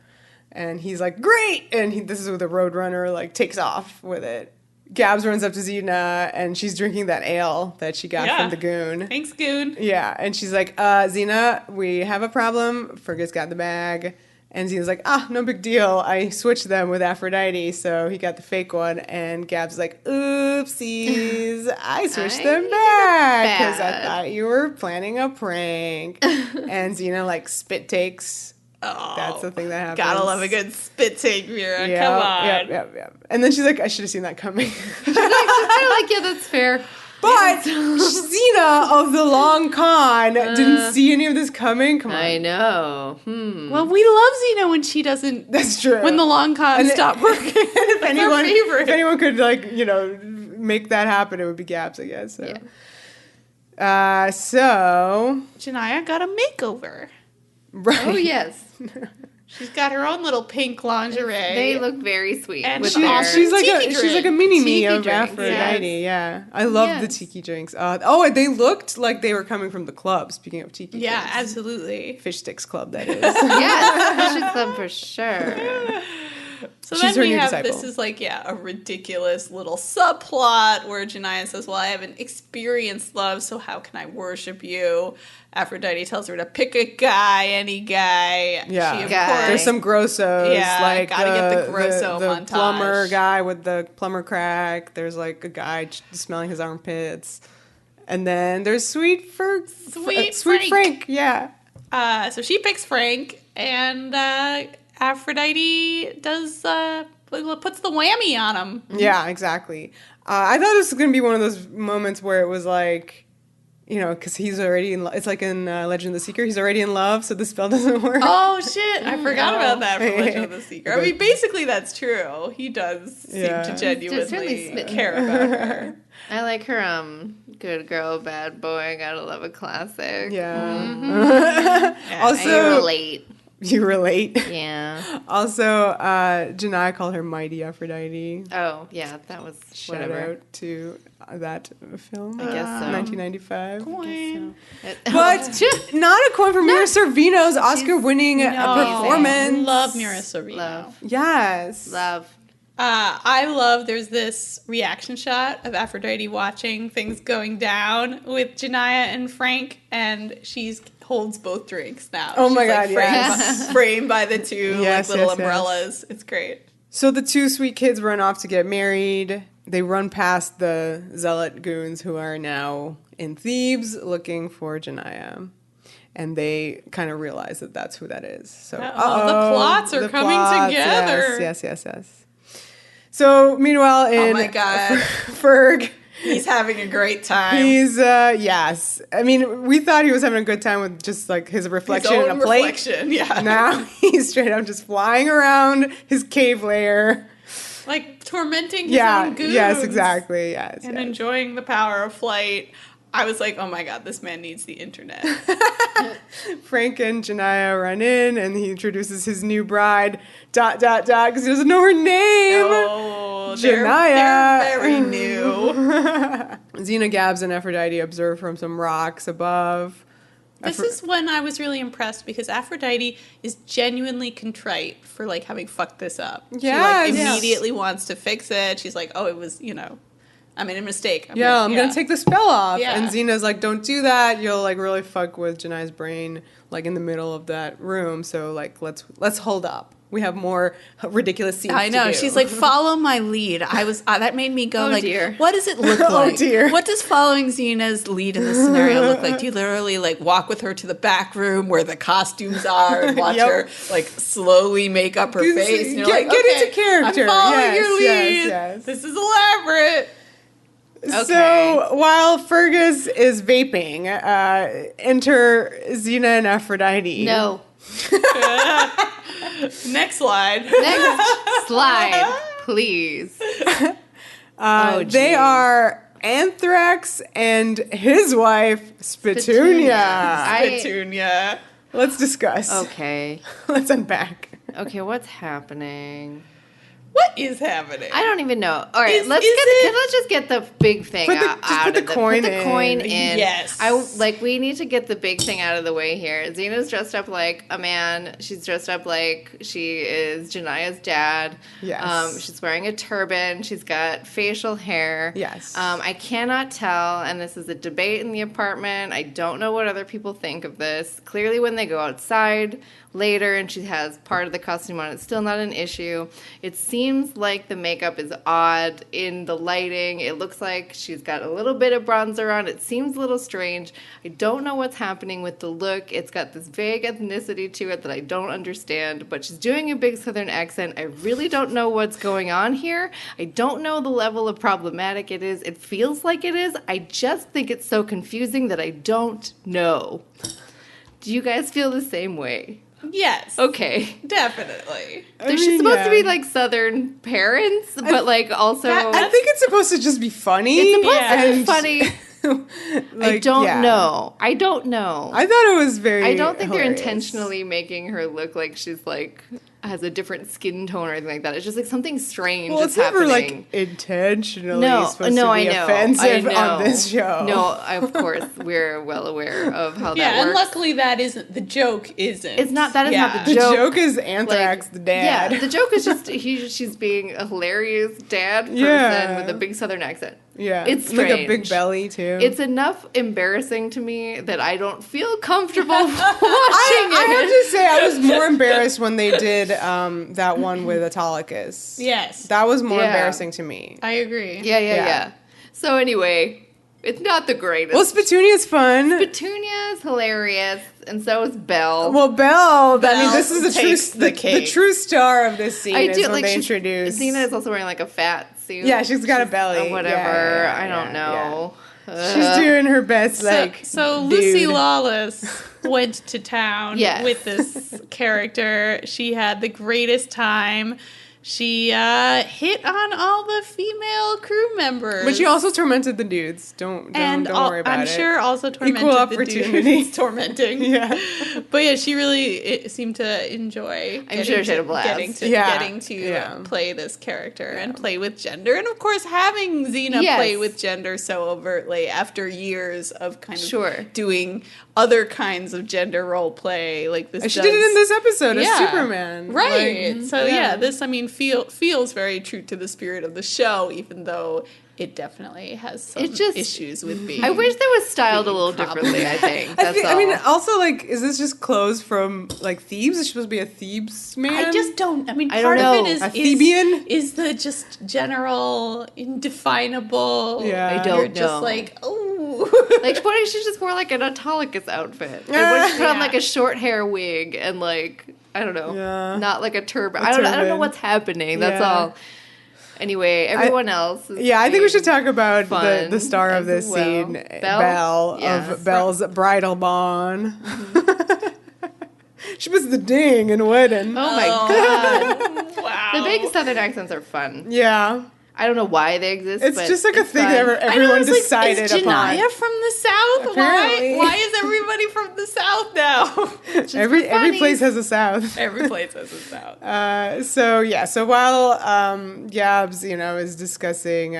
And he's like, great! And this is where the Roadrunner, like, takes off with it. Gabs runs up to Xena, and she's drinking that ale that she got from the goon. Thanks, goon. Yeah, and she's like, Xena, we have a problem. Fergus got the bag. And Xena's like, no big deal. I switched them with Aphrodite, so he got the fake one. And Gab's like, oopsies, I switched them back because I thought you were planning a prank. And Xena, like, spit takes. Oh, that's the thing that happens. Gotta love a good spit take, Vera. Come on. Yep. And then she's like, I should have seen that coming. She's like, yeah, that's fair. But Xena of the long con didn't see any of this coming. Come on. I know. Well, we love Xena when she doesn't. That's true. When the long con stopped working. If anyone could, like, make that happen, it would be Gabs, I guess. So. Yeah. So Janiyah got a makeover. Right. Oh, yes. She's got her own little pink lingerie. They look very sweet. And with she's like a mini-me of drinks, Aphrodite, yeah. I love the tiki drinks. They looked like they were coming from the club, speaking of tiki drinks. Yeah, absolutely. Fish Sticks Club, that is. Yes, Fish's Club for sure. So then we have, this is like, a ridiculous little subplot where Janiyah says, well, I haven't experienced love, so how can I worship you? Aphrodite tells her to pick a guy, any guy. Yeah. She, of course, there's some grossos. Yeah, like gotta get the grosso the montage. plumber guy with the plumber crack. There's like a guy smelling his armpits. And then there's Sweet Frank. Yeah. So she picks Frank, and Aphrodite does puts the whammy on him. Yeah, exactly. I thought this was going to be one of those moments where it was like, because he's already in love. It's like in Legend of the Seeker. He's already in love, so the spell doesn't work. Oh, shit. I forgot about that from Legend of the Seeker. I mean, basically, that's true. He does seem to genuinely care about her. I like her, good girl, bad boy. Gotta love a classic. Yeah. Mm-hmm. Also, I relate. You relate? Yeah. Also, Janiyah called her Mighty Aphrodite. Oh, yeah, that was Shout out to that film. I guess so. 1995. Coin. But not a coin for Mira Sorvino's Oscar-winning performance. Love Mira Sorvino. Love. Yes. Love. I love, there's this reaction shot of Aphrodite watching things going down with Janiyah and Frank, and she holds both drinks now. Oh my God, framed by the two little umbrellas. It's great. So the two sweet kids run off to get married. They run past the zealot goons who are now in Thebes looking for Janiyah. And they kind of realize that that's who that is. So the plots are coming together. Yes. So meanwhile, in oh my God. Ferg He's having a great time. He's yes. I mean, we thought he was having a good time with just like his reflection in a plate. Reflection, yeah. Now he's straight up just flying around his cave lair. Like tormenting his own goons. Yes, exactly. Yes. And enjoying the power of flight. I was like, oh my God, this man needs the internet. Frank and Janaya run in, and he introduces his new bride, ... because he doesn't know her name. Oh, Janaya. they're very new. Xena, Gabs, and Aphrodite observe from some rocks above. This is when I was really impressed because Aphrodite is genuinely contrite for like having fucked this up. Yes. She like immediately wants to fix it. She's like, oh, it was, I made a mistake. I'm gonna take the spell off. Yeah. And Xena's like, don't do that. You'll like really fuck with Janaya's brain, like in the middle of that room. So like, let's hold up. We have more ridiculous scenes. I know. to do. She's like, follow my lead. I was that made me go dear. What does it look like? Oh, dear. What does following Xena's lead in this scenario look like? Do you literally like walk with her to the back room where the costumes are and watch her like slowly make up her face? And you're like, get into character. I'm following your lead. Yes. This is elaborate. Okay. So while Fergus is vaping, enter Xena and Aphrodite. No. Next slide. Next slide, please. They are Anthrax and his wife, Spitunia. Petunia. Let's discuss. Okay. Let's unpack. Okay, what's happening? What is happening? I don't even know. All right, Is let's just get the big thing out put the of coin Put the coin in. Yes. We need to get the big thing out of the way here. Xena's dressed up like a man. She's dressed up like she is Janaya's dad. Yes. She's wearing a turban. She's got facial hair. Yes. I cannot tell, and this is a debate in the apartment. I don't know what other people think of this. Clearly, when they go outside later and she has part of the costume on, it's still not an issue. It seems like the makeup is odd in the lighting. It looks like she's got a little bit of bronzer on. It seems a little strange. I don't know what's happening with the look. It's got this vague ethnicity to it that I don't understand, but she's doing a big southern accent. I really don't know what's going on here. I don't know the level of problematic it is. It feels like it is. I just think it's so confusing that I don't know. Do you guys feel the same way? Yes. Okay. Definitely. She's supposed to be like Southern parents, but like also. I think it's supposed to just be funny. It's supposed to be funny. I don't know. I thought it was very. I don't think hilarious. they're intentionally making her look like she's like has a different skin tone or anything like that. It's just like something strange Well, is it's never happening. like intentionally supposed to be I know. offensive on this show. No, of course we're well aware of how that Yeah, works. and luckily that isn't the joke. Isn't It's not. That is not the The joke. joke is Anthrax, the dad. Yeah, the joke is just she's being a hilarious dad person with a big Southern accent. Yeah, It's like a strange. big belly too. It's enough embarrassing to me that I don't feel comfortable watching I have it. to say, I was more embarrassed when they did that one with Autolycus. Yes. That was more Yeah. embarrassing to me. I agree. Yeah. So anyway, it's not the greatest. Well, Spetunia's fun. Petunia is hilarious, and so is Belle. Well, Belle, I mean, Belle this is takes the the cake. true star of this scene is when they she's- introduce. Xena is also wearing like a fat suit. Yeah, she's got a belly. Or whatever. Yeah, I don't know. She's doing her best, So dude. Lucy Lawless went to town Yes. with this character. She had the greatest time. She hit on all the female crew members. But she also tormented the dudes. Don't worry about it. I'm sure also tormented Equal the opportunity. dudes. Tormenting. Yeah. But yeah, she really seemed to enjoy I'm sure she had a blast. getting to play this character and play with gender. And of course, having Xena play with gender so overtly after years of kind of doing other kinds of gender role play. Like this She did it in this episode as Superman. Right. So this, I mean, feels very true to the spirit of the show, even though it definitely has some issues with being. I wish that was styled a little differently, I think. That's all. I mean, also, like, is this just clothes from, like, Thebes? Is she supposed to be a Thebes man? I just don't. I mean, I part don't know. of it is A Thebian? is the just general indefinable. Yeah. I don't You're know. just like, oh. Like, what if she just wore, like, an Autolycus outfit? And what if she put on, like, a short hair wig and, like, I don't know. Yeah. Not like a turban. A I don't know turban. what's happening. That's Yeah. all. Anyway, everyone else. Yeah, I think we should talk about fun the star of as this well. scene, Belle? of Belle's bridal bond. She was the ding in wedding. Oh my god. Wow. The big southern accents are fun. Yeah. I don't know why they exist. It's but just like a it's thing fun. that everyone decided is upon. Janaya from the South? Apparently. Why is everybody from the South now? Every place has a South. Every place has a South. So while Gabs, is discussing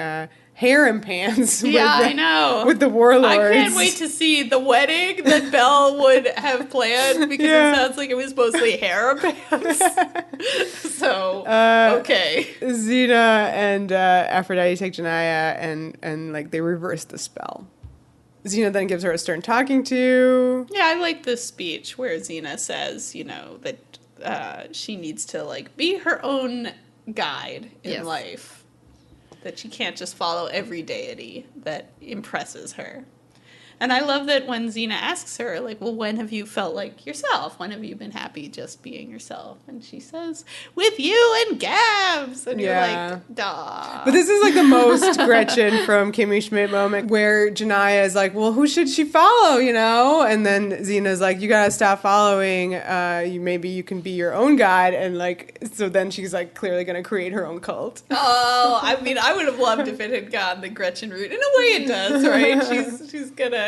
harem pants Yeah, I know. with the warlords. I can't wait to see the wedding that Belle would have planned because Yeah. it sounds like it was mostly harem pants. So, okay. Xena and Aphrodite take Janaya and like they reverse the spell. Xena then gives her a stern talking to. Yeah, I like this speech where Xena says, that she needs to like be her own guide in Yes. life. That she can't just follow every deity that impresses her. And I love that when Xena asks her, like, well, when have you felt like yourself? When have you been happy just being yourself? And she says, with you and Gabs. And you're like, duh. But this is like the most Gretchen from Kimmy Schmidt moment where Janaya is like, well, who should she follow, And then Xena's like, you gotta stop following. Maybe you can be your own guide. And like, so then she's like clearly gonna create her own cult. Oh, I mean, I would have loved if it had gone the Gretchen route. In a way it does, right? She's gonna,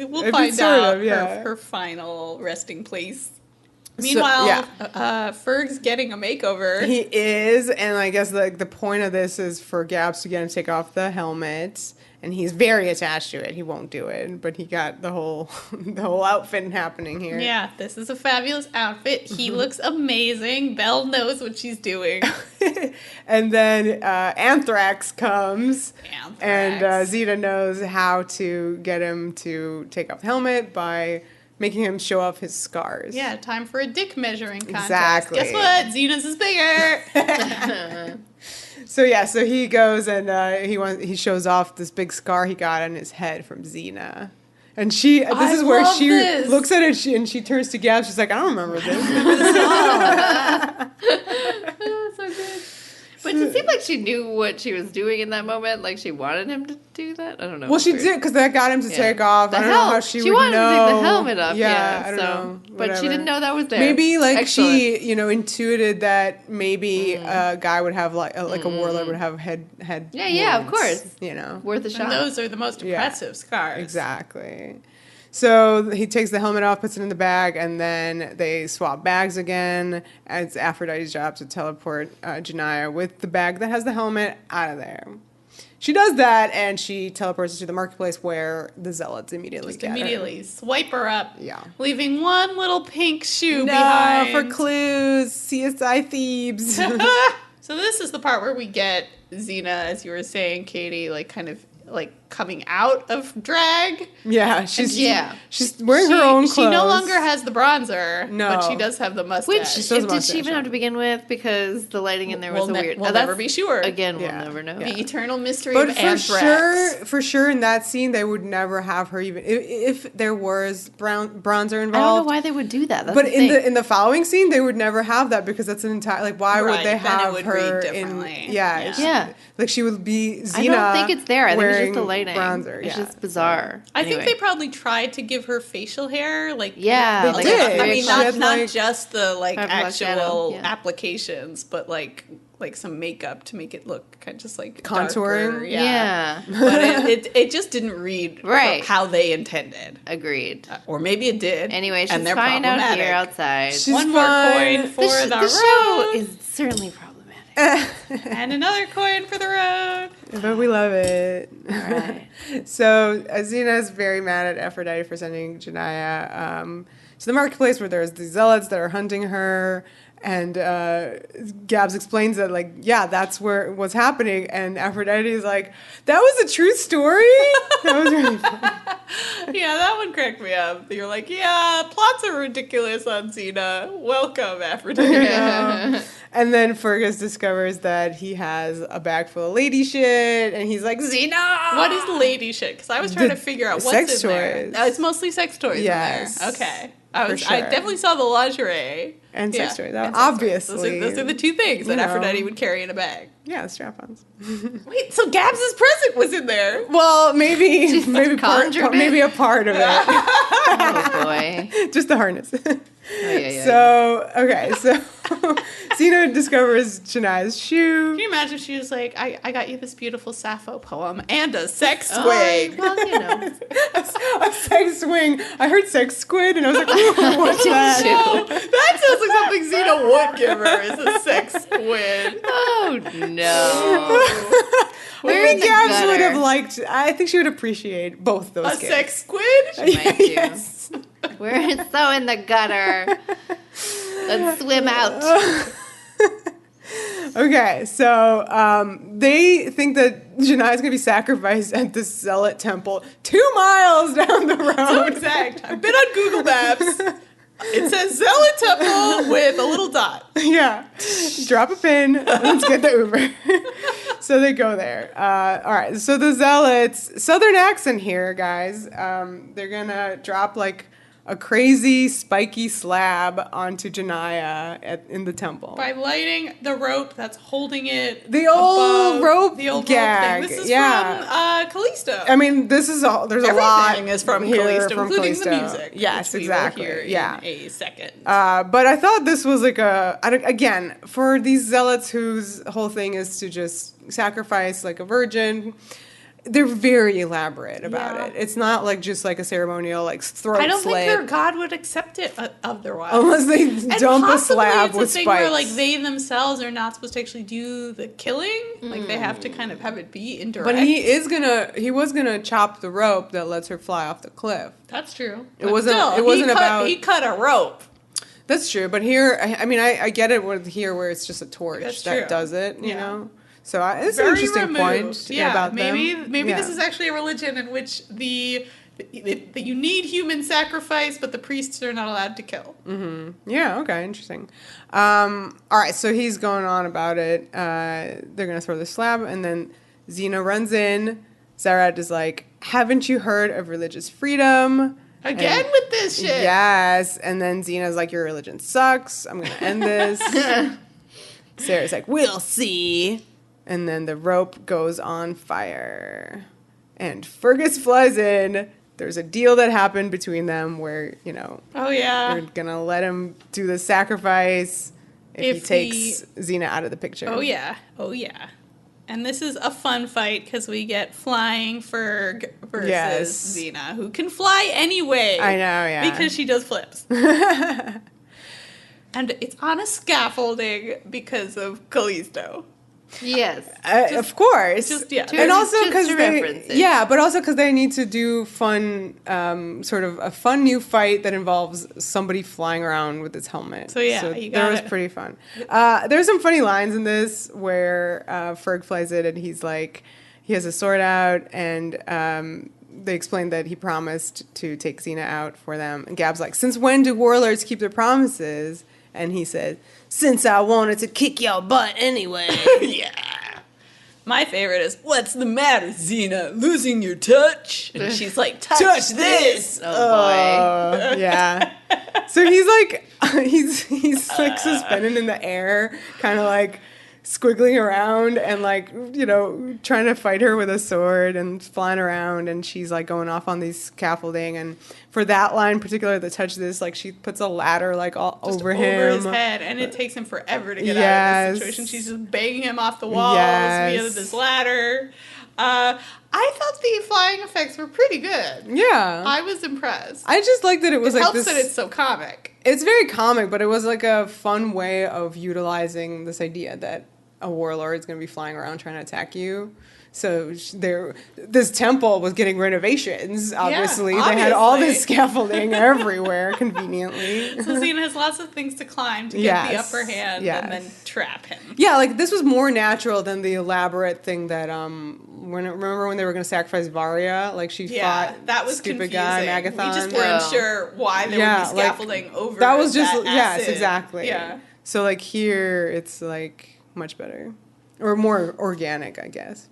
we'll If find it's sort out of, yeah. her final resting place. Meanwhile, Ferg's getting a makeover. He is, and I guess like the point of this is for Gabs to get him to take off the helmet, and he's very attached to it. He won't do it, but he got the whole outfit happening here. Yeah, this is a fabulous outfit. He looks amazing. Belle knows what she's doing. And then Anthrax comes, Anthrax. and Xena knows how to get him to take off the helmet by making him show off his scars. Yeah, time for a dick measuring contest. Exactly. Guess what? Xena's is bigger. So he goes and he shows off this big scar he got on his head from Xena. And this is where love she this. looks at it and she turns to Gabs. She's like, I don't remember this. So good. But it seemed like she knew what she was doing in that moment. Like she wanted him to do that. I don't know. Well, she did because that got him to take off. The I don't know how she would wanted know. to take the helmet off. Yeah, I don't know. But Whatever. she didn't know that was there. Maybe like Excellent. she, intuited that maybe a guy would have like a warlord would have head. Yeah, of wounds, course. Worth a shot. And those are the most impressive scars. Exactly. So he takes the helmet off, puts it in the bag, and then they swap bags again. It's Aphrodite's job to teleport Janaya with the bag that has the helmet out of there. She does that, and she teleports us to the marketplace where the zealots immediately Just get her. immediately swipe her up. Yeah. Leaving one little pink shoe behind. for clues. CSI Thebes. So this is the part where we get Xena, as you were saying, Katie, like kind of like coming out of drag. Yeah, she's wearing She- her own clothes. She no longer has the bronzer, No. but she does have the mustache. Which still has a did she even mustache have to begin with? Because the lighting in there was We'll a weird. we'll that's- never be sure. Again, Yeah. we'll never know. The eternal mystery But of for Anthrax. sure in that scene, they would never have her even if there was bronzer involved. I don't know why they would do that. That's But the in thing. the following scene, they would never have that because that's an entire like. Why would Right, they then it have would her read in? differently. Yeah, Yeah. like she would be Xena. I don't think it's there. I think it's just the wearing lighting. Bronzer. It's Yeah. just bizarre. I think Anyway. they probably tried to give her facial hair, like Yeah, They like did. I mean, She had, not like- just the like Have black shadow, actual yeah. applications, but like some makeup to make it look kind of just like Contouring? darker. Yeah. But it just didn't read Right. how they intended, Agreed. or maybe it did. Anyway, she's and they're fine out problematic. here outside. She's One more fine. coin for the, the show road, is certainly problematic. and another coin for the road. But we love it. All right. So Xena is very mad at Aphrodite for sending Janaya to the marketplace where there's these zealots that are hunting her. And Gabs explains that, like, yeah, that's what's happening. And Aphrodite is like, that was a true story? That was really funny. Yeah, that one cracked me up. You're like, yeah, plots are ridiculous on Xena. Welcome, Aphrodite. And then Fergus discovers that he has a bag full of lady shit. And he's like, Xena! What is lady shit? Because I was trying The to figure out what's sex in there. toys. It's mostly sex toys Yes. in there. Okay. For I sure. definitely saw the lingerie. And sex toys, and obviously. Those are the two things that You know. Aphrodite would carry in a bag. Yeah, strap-ons. Wait, so Gabs' present was in there? Well, maybe conjured it? maybe a part of it. Oh boy. Just the harness. Yeah. So, okay, so Xena discovers Shania's shoe. Can you imagine if she was like, I got you this beautiful Sappho poem and a sex Oh, squid? well, you know. A sex swing. I heard sex squid, and I was like, ooh, what's that? No, that sounds like something Xena would give her, is a sex squid. Oh no. We're in Maybe the Gabs would have gutter. liked, I think she would appreciate both those A gifts. sex squid? She might do. Yes. We're so in the gutter. Let's swim out. Okay, so they think that Janai's gonna be sacrificed at the Zealot Temple 2 miles down the So road. exact. I've been on Google Maps. It says Zealot Temple with a little dot. Yeah, drop a pin. Let's get the Uber. So they go there. All right, so the Zealots, Southern accent here, guys. They're gonna drop like a crazy spiky slab onto Janaya in the temple. By lighting the rope that's holding it. The old above rope the old gag. Rope thing. This is yeah. from Callisto. I mean, this is all. There's a lot. Everything is from here Callisto, from including Callisto. the music. Yes, which exactly. We will hear yeah. in a second. But I thought this was like again, for these zealots whose whole thing is to just sacrifice like a virgin, they're very elaborate about Yeah. it. It's not like just like a ceremonial like throat I don't slit. think their god would accept it otherwise. Unless they And dump a possibly slab it's with a thing spikes. where like they themselves are not supposed to actually do the killing. Like they have to kind of have it be indirect. But he was gonna chop the rope that lets her fly off the cliff. That's true. It But wasn't- still, it wasn't he cut a rope. That's true, but here, I mean, I get it with here where it's just a torch That's that true. does it, you Yeah. know? So it's an Very interesting removed. point Yeah, about maybe them. maybe this Yeah. is actually a religion in which you need human sacrifice, but the priests are not allowed to kill. Yeah, okay, interesting. All right, so he's going on about it. They're going to throw the slab, and then Xena runs in. Zarat is like, haven't you heard of religious freedom? Again And- with this shit. Yes, and then Xena's like, your religion sucks. I'm going to end this. Sarah's like, we'll see. And then the rope goes on fire. And Fergus flies in. There's a deal that happened between them where, you know, Oh yeah. they're going to let him do the sacrifice if he takes Xena out of the picture. Oh yeah. Oh yeah. And this is a fun fight because we get flying Ferg versus Yes. Xena, who can fly anyway. I know, yeah. Because she does flips. And it's on a scaffolding because of Callisto. Yes. Of course. Just, yeah. And also Just because to reference it. yeah, but also because they need to do fun, sort of a fun new fight that involves somebody flying around with its helmet. So, yeah, you that got was it. pretty fun. There's some funny lines in this where Ferg flies in and he's like, he has a sword out and they explained that he promised to take Xena out for them. And Gab's like, since when do warlords keep their promises? And he said, since I wanted to kick your butt anyway. Yeah. My favorite is, what's the matter, Xena? Losing your touch? And she's like, touch this! Oh boy. Yeah. So he's like, he's like suspended in the air, kind of like squiggling around and like, you know, trying to fight her with a sword and flying around. And she's like going off on these scaffolding. And for that line in particular, the touch this, like she puts a ladder like all Just over him. his head, and it takes him forever to get out of Yes. this situation. She's just banging him off the walls Yes. via this ladder. I thought the flying effects were pretty good. Yeah. I was impressed. I just like that it was It like helps this. that it's so comic. It's very comic, but it was like a fun way of utilizing this idea that a warlord is going to be flying around trying to attack you. So this temple was getting renovations, obviously. They had all this obviously. scaffolding everywhere, conveniently. So Xena has lots of things to climb to get Yes, the upper hand yes. and then trap him. Yeah, like this was more natural than the elaborate thing that remember when they were going to sacrifice Varia? Like she Yeah, fought that was stupid confusing. guy Magathon. We just weren't Oh. sure why there Yeah, would be like, scaffolding over that was just that yes, acid. exactly. Yeah. So like here, it's like much better or more organic, I guess.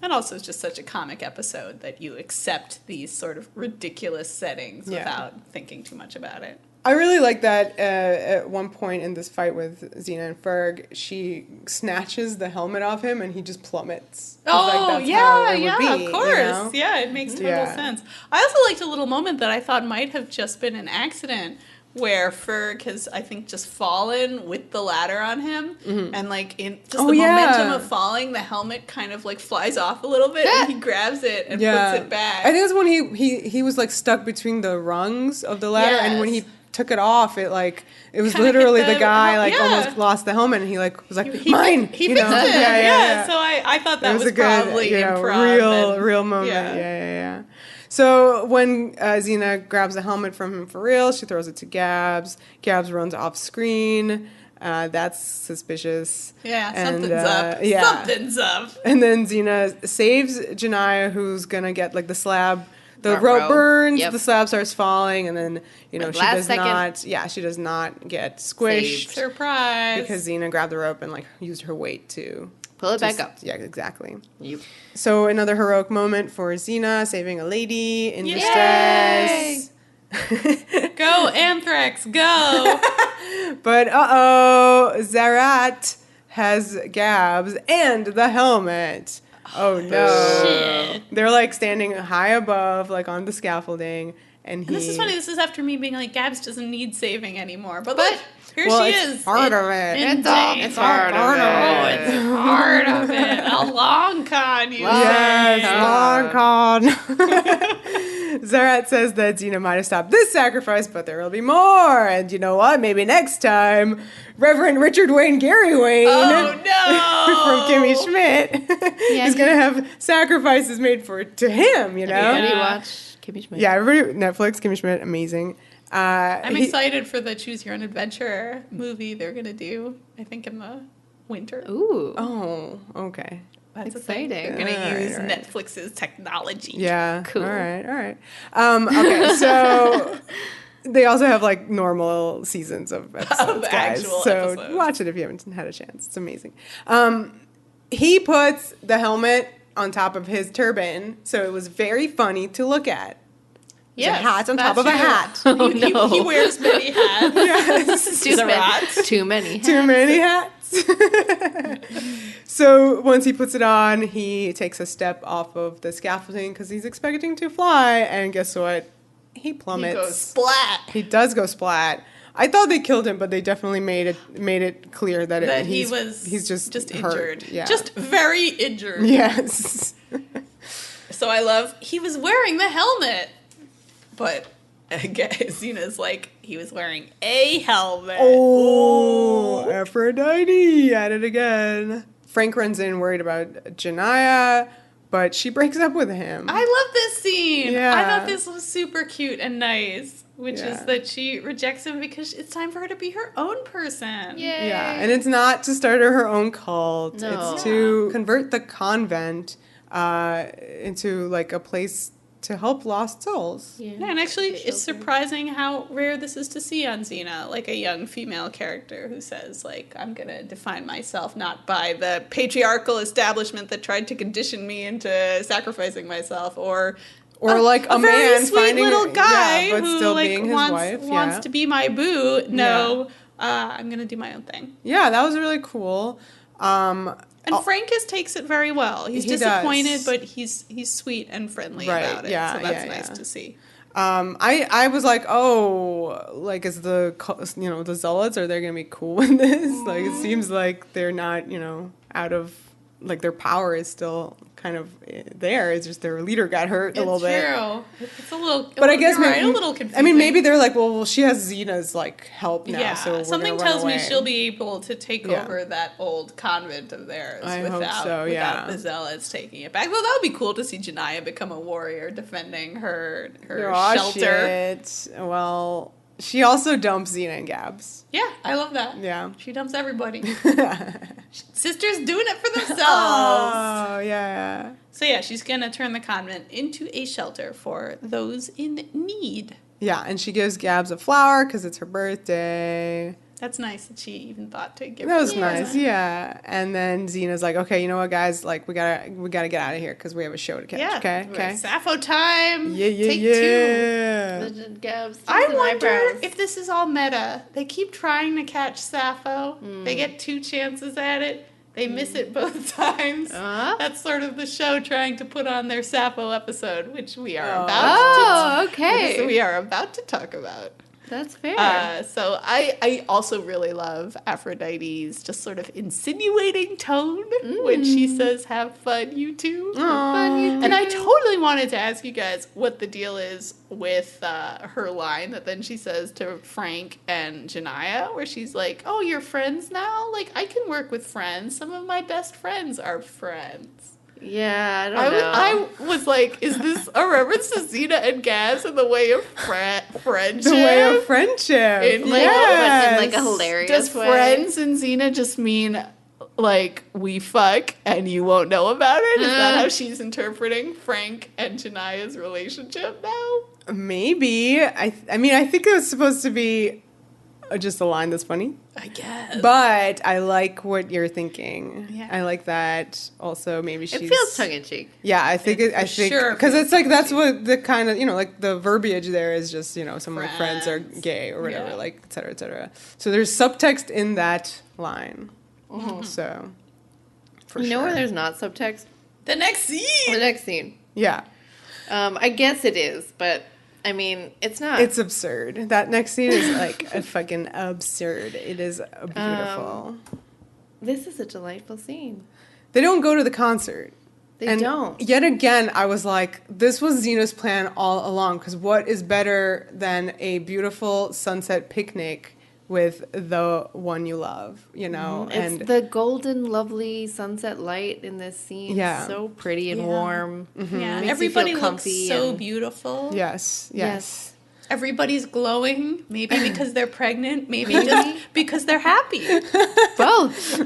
And also it's just such a comic episode that you accept these sort of ridiculous settings Yeah. without thinking too much about it. I really like that at one point in this fight with Xena and Ferg, she snatches the helmet off him and he just plummets. Oh, That's how it would be, of course. you know? Yeah, it makes total sense. I also liked a little moment that I thought might have just been an accident where Ferg has, I think, just fallen with the ladder on him. And, like, in just the momentum of falling, the helmet kind of, like, flies off a little bit and he grabs it and puts it back. I think that's when he was, like, stuck between the rungs of the ladder and when he took it off, it was literally the guy almost lost the helmet and he was like mine. He fixed it. Yeah. So I thought that was probably improv. Real moment. Yeah. So when Xena grabs the helmet from him for real, she throws it to Gabs. Gabs runs off screen. That's suspicious. Yeah, something's up. Something's up. And then Xena saves Janiyah, who's gonna get the slab. The rope burns, the slab starts falling, and then, she does not get squished. Saved. Surprise. Because Xena grabbed the rope and, used her weight to... Pull it back up. Yeah, exactly. Yep. So another heroic moment for Xena, saving a lady in distress. Go, Anthrax, go! But, Zarat has Gabs and the helmet. Oh no! Shit. They're standing high above, on the scaffolding, and this is funny. This is after me being like, Gabs doesn't need saving anymore. But look, here she is. Part of it. It's part of it. It's part of it. A long con, you say. Long con. Zarat says that Xena might have stopped this sacrifice, but there will be more. And you know what? Maybe next time, Reverend Richard Wayne Gary Wayne from Kimmy Schmidt is going to have sacrifices made to him, Everybody watch Kimmy Schmidt. Yeah, everybody, Netflix, Kimmy Schmidt, amazing. I'm excited for the Choose Your Own Adventure movie they're going to do, I think, in the winter. Ooh. Oh, okay. That's exciting. They're going to use Netflix's technology. Yeah. Cool. All right. Okay, so they also have normal seasons of episodes, guys. So episodes. Watch it if you haven't had a chance. It's amazing. He puts the helmet on top of his turban, so it was very funny to look at. Yes, a hat on top of a hat. Oh, no. He wears many hats. Yes. Too many hats. Too many hats. So once he puts it on, he takes a step off of the scaffolding because he's expecting to fly, and guess what? He plummets. He goes splat. He does go splat. I thought they killed him, but they definitely made it clear that he's just injured. Yeah. Just very injured. Yes. So I love he was wearing the helmet. But again, Xena's he was wearing a helmet. Oh, Aphrodite at it again. Frank runs in worried about Janiyah, but she breaks up with him. I love this scene. Yeah. I thought this was super cute and nice, which is that she rejects him because it's time for her to be her own person. Yay. Yeah, and it's not to start her own cult. No. It's to convert the convent into a place to help lost souls. Yeah, and actually it's surprising how rare this is to see on Xena, a young female character who says, I'm going to define myself not by the patriarchal establishment that tried to condition me into sacrificing myself, or a a very man sweet finding little guy but who still being his wife. wants to be my boo. No, I'm going to do my own thing. Yeah, that was really cool. And Frank takes it very well. He disappointed, does. but he's sweet and friendly about it. Yeah, so that's nice to see. I was is the zealots, are they going to be cool with this? It seems like they're not, out of, their power is still kind of there. It's just their leader got hurt a little bit. It's true. It's a little, but I guess maybe, a little confusing. I mean, maybe they're well, she has Xena's help now, so we're something tells me she'll be able to take over that old convent of theirs without the zealots taking it back. Well, that would be cool to see Janiyah become a warrior defending her shelter. Shit. Well, she also dumps Xena and Gabs. Yeah, I love that. Yeah. She dumps everybody. Sisters doing it for themselves. Oh, yeah. So yeah, she's going to turn the convent into a shelter for those in need. Yeah, and she gives Gabs a flower because it's her birthday. That's nice that she even thought to give That was her a nice, present. yeah. And then Xena's like, okay, you know what, guys? Like, we gotta get out of here because we have a show to catch. Yeah. Okay, okay. Sappho time. Yeah, yeah, Take yeah. Gabs, I some wonder eyebrows. if this is all meta. They keep trying to catch Sappho. They get 2 chances at it. They miss it both times. That's sort of the show trying to put on their Sappho episode, which we are okay. we are about to talk about. That's fair. So I also really love Aphrodite's just sort of insinuating tone when she says, "Have fun, you two." Fun, you And I two. totally wanted to ask you guys what the deal is with her line that then she says to Frank and Janiyah, where she's like, "Oh, you're friends now? Like, I can work with friends. Some of my best friends are friends." Yeah, I don't know. I was like, is this a reference to Xena and Gabs in the way of friendship? The way of friendship. In like, yes. in like a hilarious Does way. friends and Xena just mean like we fuck and you won't know about it? Is that how she's interpreting Frank and Janiyah's relationship now? Maybe. I mean, I think it was supposed to be just a line that's funny. I guess. But I like what you're thinking. Yeah. I like that. Also, maybe she's. It feels tongue in cheek. Yeah, I think. I think sure because feels it's like that's what the kind of like the verbiage there is just some of my friends are Friends. gay or whatever, Yeah. like et cetera, et cetera. So there's subtext in that line. So. For You know sure. where there's not subtext? The next The scene. next scene. Yeah. I guess it is, but I mean, it's not. It's absurd. That next scene is like a fucking absurd. It is beautiful. This is a delightful scene. They don't go to the concert. They don't. Yet again, I was like, this was Xena's plan all along. Because what is better than a beautiful sunset picnic with the one you love, It's the golden, lovely sunset light in this scene. Yeah. So pretty and Yeah. warm. Yeah, Makes you everybody feel looks comfy so and- beautiful. Yes. Everybody's glowing. Maybe because they're pregnant. Maybe just because they're happy. Both.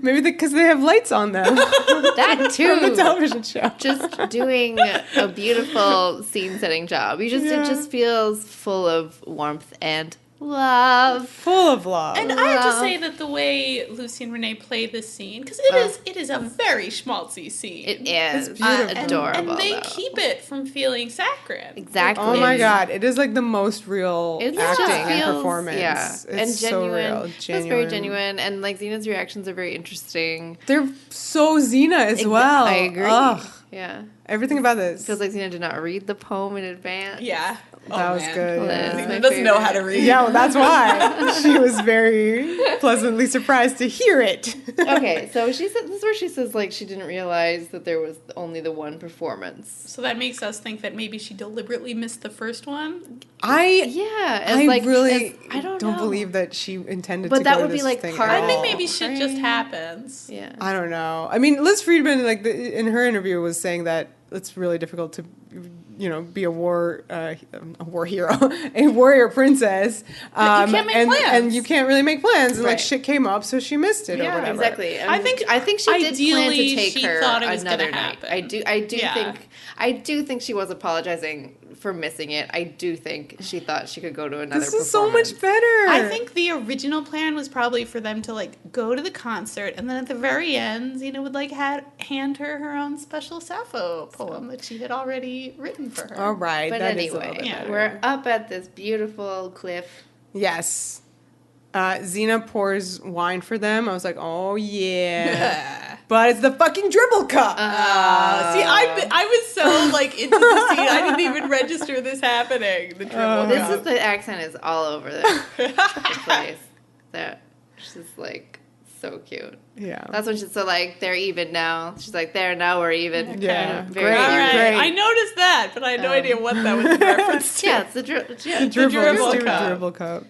Maybe because they have lights on them That from the too. television show. Just doing a beautiful scene setting job. It just feels full of warmth and love. Full of love. And I have to say that the way Lucy and Renee played this scene, because it is a very schmaltzy scene. It is beautiful. adorable. And they though. keep it from feeling saccharine. Exactly. Oh my god, it is like the most real It acting just and feels, performance. yeah, It's and so genuine. real. It's very genuine, and like Xena's reactions are very interesting. They're so Xena as well. I agree. Ugh, Yeah, everything about this. feels like Xena did not read the poem in advance. Yeah. That was good. Well, yeah. that is my Xena doesn't know how to favorite. read. Yeah, well, that's why she was very pleasantly surprised to hear it. Okay, so she said this is where she says like she didn't realize that there was only the one performance. So that makes us think that maybe she deliberately missed the first one. Yeah, as really I don't know. believe that she intended But to that go would to be, this like, thing part at of I think all. maybe shit just happens. Yeah. I don't know. I mean, Liz Friedman, in her interview, was saying that it's really difficult to, be a war hero, a warrior princess. But you can't make plans. And you can't really make plans. And like Right. shit came up, so she missed it or Yeah, whatever. exactly. I think she did plan to ideally take she her thought it was gonna another night. happen. I Yeah. do think she was apologizing for missing it. I do think she thought she could go to another. This is so much performance. better. I think the original plan was probably for them to like go to the concert, and then at the very end, Xena would like hand her own special Sappho poem that she had already written for her. All right. But that is a little anyway, bit yeah, better. we're up at this beautiful cliff. Yes. Xena pours wine for them. I was like, oh yeah. But it's the fucking dribble cup. See, I was so like into the scene, I didn't even register this happening. The dribble. This cup. is the accent is all over the place. That she's like so cute. Yeah. That's when she's so like they're even now. She's like there now we're even. Yeah. Very Great. All right, Great. I noticed that, but I had no idea what that was in reference to. Yeah, it's the dribble. The dribble, dribble stupid cup. dribble cup.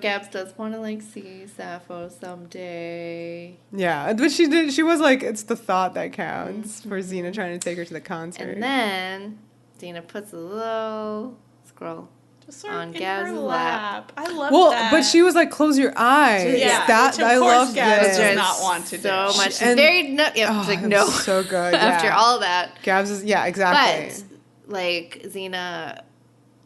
Gabs does want to like see Sappho someday. Yeah, but she did. She was like, it's the thought that counts for Xena trying to take her to the concert. And then Xena puts a little scroll. Just sort on of in Gab's her lap. lap. I love well, that. but she was like, close your eyes. Yeah, that which of I course love Gabs this. does not want to do. So much. She's And- very no. Yeah, Oh, she's like it no. was so good. After yeah. all that, Gabs is exactly. but like Xena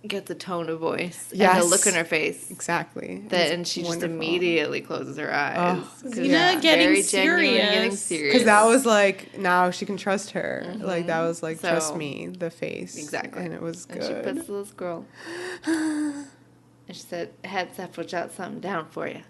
gets a tone of voice and Yes. a look in her face. Exactly. And she wonderful. just immediately closes her eyes. Xena getting very genuine, getting serious. serious. Because that was like, now she can trust her. Like, that was like, So- trust me, the face. Exactly. And it was And good. she puts the little scroll. And she said, I had Sappho jot something down for you.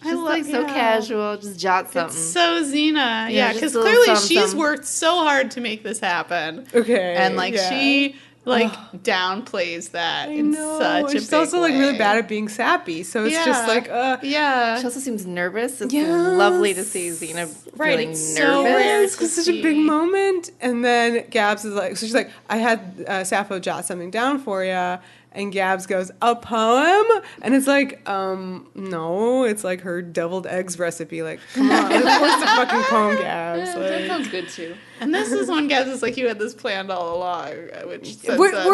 Just like so casual, just jot something. It's so Xena. Yeah, just because a little clearly something, she's something. worked so hard to make this happen. Okay. And like yeah. she downplays that in such a She's big also like really way. bad at being sappy. So it's just like, yeah. She also seems nervous. It's Yes. lovely to see Xena feeling it's nervous. so rare. It's such a big moment. And then Gabs is like, so she's like, I had Sappho jot something down for you. And Gabs goes, a poem? And it's like, no, it's like her deviled eggs recipe. Like, come on, what's the fucking poem, Gabs? That Like, sounds good too. And this is when Gabs is like, you had this planned all along, which says where I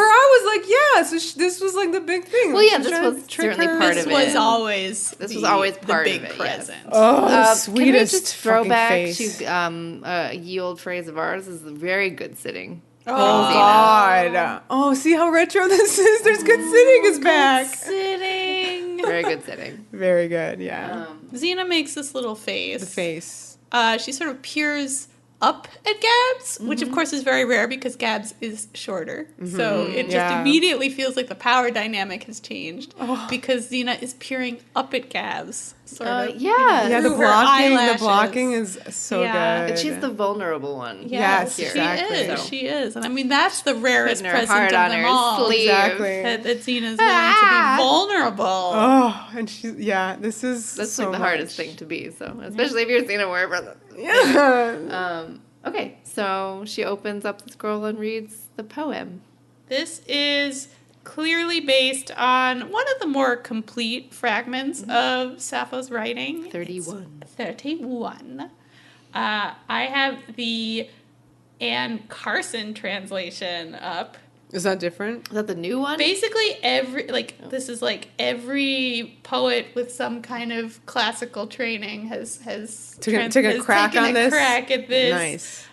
was like, yeah, so this was like the big thing. Well, yeah, She's this trying to was trick certainly her. part this of was it. always This was always part the of big it, yes. present. Oh, Can we sweetest just throw fucking back face. to a ye old phrase of ours? This is very good sitting. Oh, Xena. God. Oh, see how retro this is? There's good sitting is back. Sitting. Very good sitting. Very good, yeah. Xena makes this little face. The face. She sort of peers up at Gabs, which of course is very rare because Gabs is shorter. So it just Yeah. immediately feels like the power dynamic has changed because Xena is peering up at Gabs. Sort of. Yeah. Yeah, the through her blocking eyelashes. is so Yeah. good. And she's the vulnerable one. Yes, she exactly. is. So- She is. And I mean, that's the rarest Putting her present heart of on them her all. sleeve. Exactly. That Xena's willing to be vulnerable. Oh, and she's, yeah, this is That's so like the hardest much. thing to be. So especially if you're Xena Warrior. Yeah. Okay, so she opens up the scroll and reads the poem. This is clearly based on one of the more complete fragments of Sappho's writing. 31. It's 31. I have the Anne Carson translation up. Is that different? Is that the new one? Basically, this is like every poet with some kind of classical training has Took a has crack taken on a this? crack at this. Nice.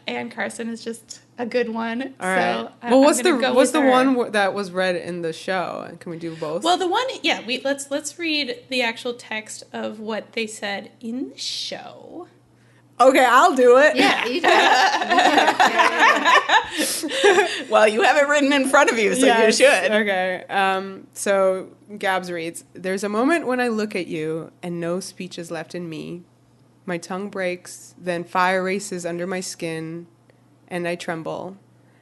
Anne Carson is just a good one. All right. So Well, what's I'm gonna go what's with the her. one that was read in the show? Can we do both? Well, the one, yeah. Let's read the actual text of what they said in the show. okay, I'll do it. Yeah, you do. Well, you have it written in front of you, so Yes, you should. Okay. So Gabs reads, "There's a moment when I look at you and no speech is left in me. My tongue breaks, then fire races under my skin, and I tremble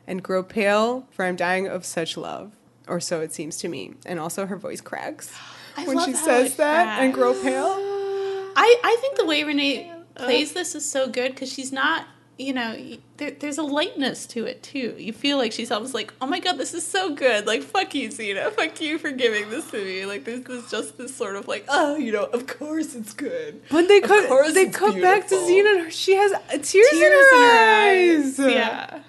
and grow pale, for I'm dying of such love, or so it seems to me." And also her voice cracks when love she how says it that, and grow cracks. pale. I think the way Renee plays this is so good because she's not, there's a lightness to it too. You feel like she's almost like, oh my god, this is so good. Like, fuck you, Xena. Fuck you for giving this to me. Like, there's just this sort of like, of course it's good. But they Of course they it's cut back to beautiful. Xena, and she has tears in her eyes. Yeah.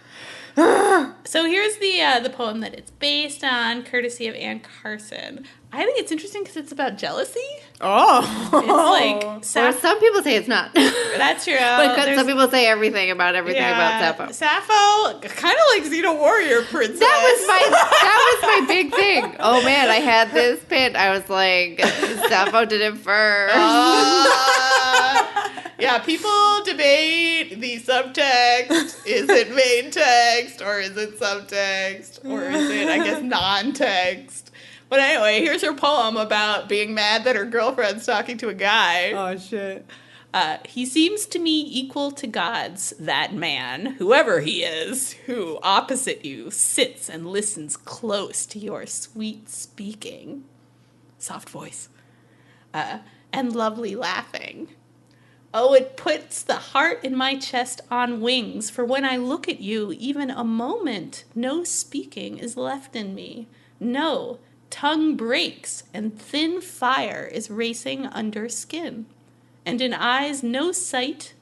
So here's the poem that it's based on, courtesy of Anne Carson. I think it's interesting because it's about jealousy. Oh. It's like Or some people say it's not. that's true. But some people say everything about Sappho. Sappho, kind of like Xena Warrior Princess. That was my big thing. Oh man, I had this pin. I was like, Sappho did it first. Yeah, people debate the subtext. Is it main text or is it subtext or is it, I guess, non-text? But anyway, here's her poem about being mad that her girlfriend's talking to a guy. Oh shit. He seems to me equal to gods, that man, whoever he is, who opposite you sits and listens close to your sweet speaking, soft voice, and lovely laughing. Oh, it puts the heart in my chest on wings, for when I look at you, even a moment, no speaking is left in me. No, tongue breaks, and thin fire is racing under skin. And in eyes no sight,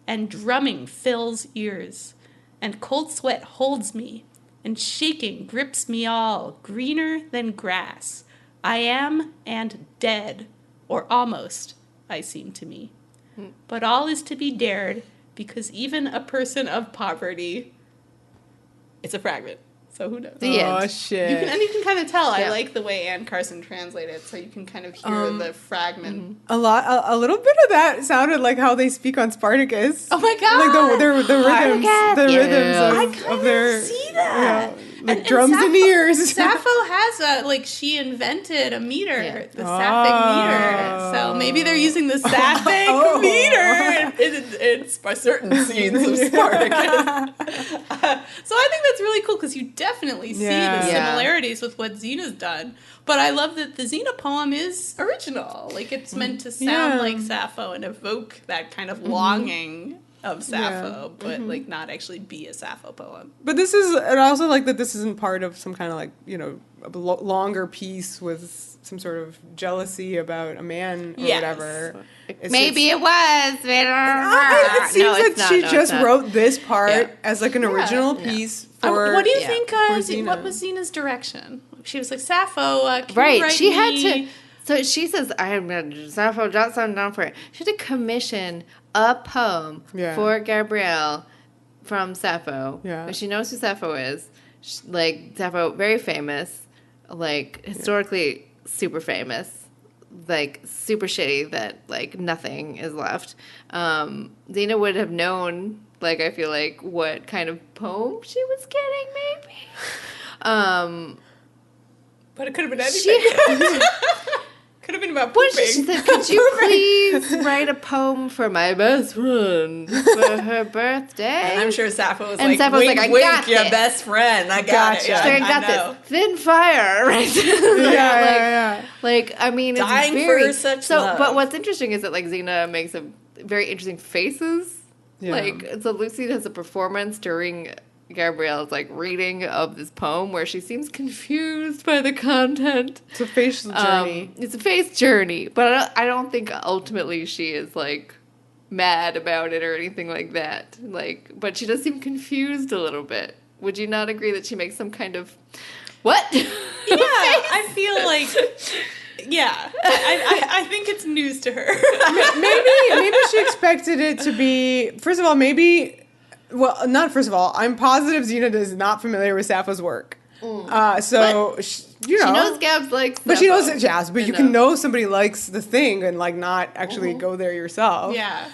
and drumming fills ears, and cold sweat holds me, and shaking grips me all, greener than grass. I am and dead, or almost, I seem to me. But all is to be dared, because even a person of poverty, it's a fragment, So who knows? The Oh, end. shit. You can kind of tell. Yeah. I like the way Ann Carson translated it, so you can kind of hear the fragment. A little bit of that sounded like how they speak on Spartacus. Oh my god! Like the rhythms, Spartacus! rhythms I of their see that. like drums and ears. Sappho has she invented a meter, the Sapphic meter. So maybe they're using the Sapphic meter in certain scenes of Spartacus. So I think that's really cool because you definitely see the similarities with what Xena's done. But I love that the Xena poem is original. Like, it's meant to sound like Sappho and evoke that kind of longing of Sappho, but like not actually be a Sappho poem. But this is, and I also like that this isn't part of some kind of like, you know, a longer piece with some sort of jealousy about a man or whatever. Maybe it was. It seems that she just wrote this part as like an original piece for. What do you think? What was Xena's direction? She was like, Sappho, can you write she me? had to. So she says, "I am Sappho. Jot something down for it." She had to commission a poem for Gabrielle from Sappho. Yeah, but she knows who Sappho is. Like Sappho, very famous, like historically super famous, like super shitty that like nothing is left. Xena would have known, like I feel like, what kind of poem she was getting, maybe. But it could have been anything. Could have been about pooping. She said, "Could you please write a poem for my best friend for her birthday?" And I'm sure Sappho was and like, Sappho's wink, like, I wink, got your this. best friend. I got it. I got this. Thin fire, right? Yeah. Like, I mean, it's dying very... for such so, love. But what's interesting is that, like, Xena makes a very interesting faces. Yeah. Like, so Lucy has a performance during Gabrielle's, like, reading of this poem where she seems confused by the content. It's a facial journey. It's a face journey, but I don't think ultimately she is, like, mad about it or anything like that. Like, but she does seem confused a little bit. Would you not agree that she makes some kind of... What? Yeah, I feel like... Yeah, I think it's news to her. maybe she expected it to be... First of all, maybe... Well, not first of all. I'm positive Xena is not familiar with Sappho's work. So, she knows Gabs likes But Sappho. she knows it, Jazz. But you can know somebody likes the thing and, like, not actually go there yourself. Yeah.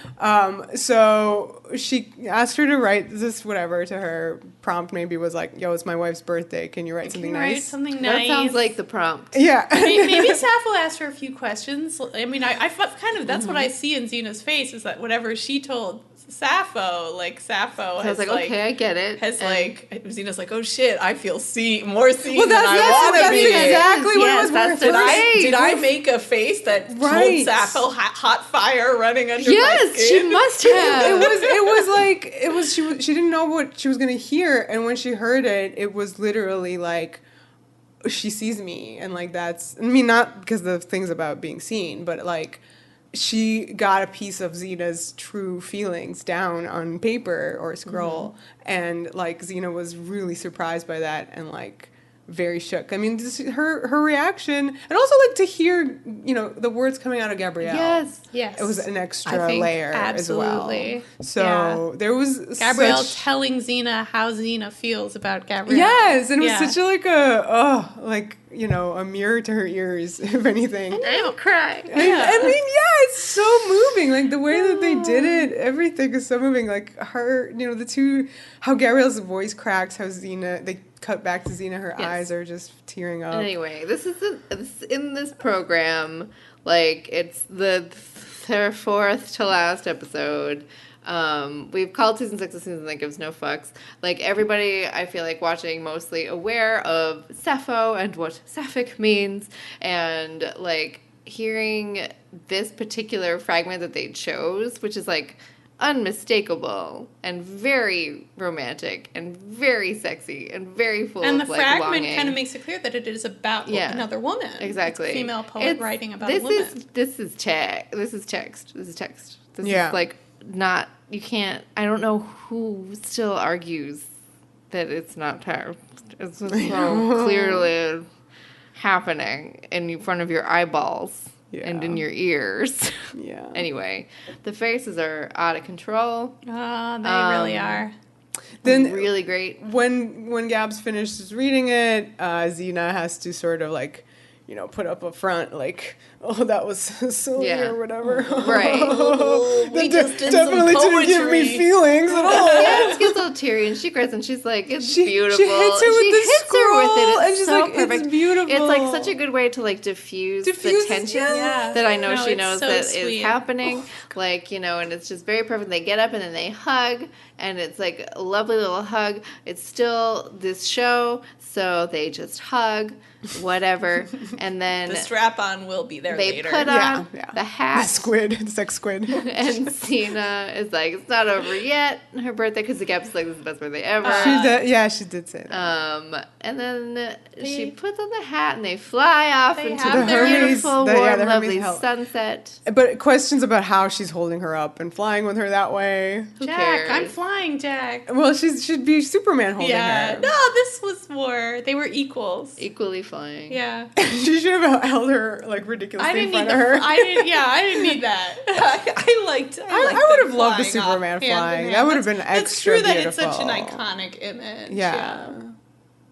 So she asked her to write this whatever to her. Prompt maybe was like, yo, it's my wife's birthday. Can you write something nice? Write something That nice. sounds like the prompt. Yeah. Maybe Sappho asked her a few questions. I mean, I kind of, that's what I see in Xena's face, is that whatever she told Sappho, like, Sappho So I was like, okay, I get it. Has, like, Xena's like, oh shit, I feel more seen Well, than I want to be. That's exactly what it was that's worth. Did I make a face that told Sappho hot fire running under my skin? She must have. She didn't know what she was going to hear, and when she heard it, it was literally like, she sees me, and like that's, I mean, not because the things about being seen, but like, she got a piece of Xena's true feelings down on paper or scroll, and like Xena was really surprised by that and like very shook. I mean, just her reaction, and also like to hear, you know, the words coming out of Gabrielle. Yes. It was an extra layer absolutely. as well. So there was Gabrielle telling Xena how Xena feels about Gabrielle. Yes, and it was such a a mirror to her ears, if anything. I'm crying. I mean, it's so moving. Like the way that they did it, everything is so moving. Like her, you know, how Gabrielle's voice cracks, how Xena, they cut back to Xena, her eyes are just tearing up. Anyway, this is in this program, like it's their fourth to last episode. We've called season 6 a season that gives no fucks. Like everybody, I feel like watching mostly aware of Sappho and what Sapphic means, and like hearing this particular fragment that they chose, which is like unmistakable and very romantic and very sexy and very full and of like longing. And the longing. fragment kind of makes it clear that it is about another woman. Exactly. It's a female poet writing about a woman. This is text. This is like not, you can't, I don't know who still argues that it's not text. It's just so clearly happening in front of your eyeballs. And in your ears. Yeah. Anyway, the faces are out of control. Oh, they really are. Then really great. when Gabs finishes reading it, Xena has to sort of like, put up a front like, oh, that was silly or whatever. Right. We just did definitely some didn't give me poetry. feelings at all. Yeah, she gets all teary and she cries and she's like, it's She beautiful. hits her with the hits her with scroll, it. It's and she's so like, perfect. it's beautiful. It's like such a good way to like diffuse the tension yeah. that I know No, she it's knows so that sweet. is happening. Like, and it's just very perfect. They get up and then they hug and it's like a lovely little hug. It's still this show, so they just hug, whatever. And then The strap-on will be there they later. put on the hat. The squid, the sex squid. And Xena is like, it's not over yet. Her birthday, because the Gabs is like, this is the best birthday ever. She did say that. And then she puts on the hat and they fly off They into have the their beautiful, the warm, Hermes lovely hel- sunset. But questions about how she's holding her up and flying with her that way. Who Jack, cares? I'm flying, Jack. Well, should be Superman holding Yeah. her. No, this was more. They were equals. Equally flying. Yeah. She should have held her like ridiculously I didn't in need front of her. I didn't need that. I liked I would have loved the flying off Superman hand in flying. hand. That would have been That's extra true that beautiful. it's such an iconic image.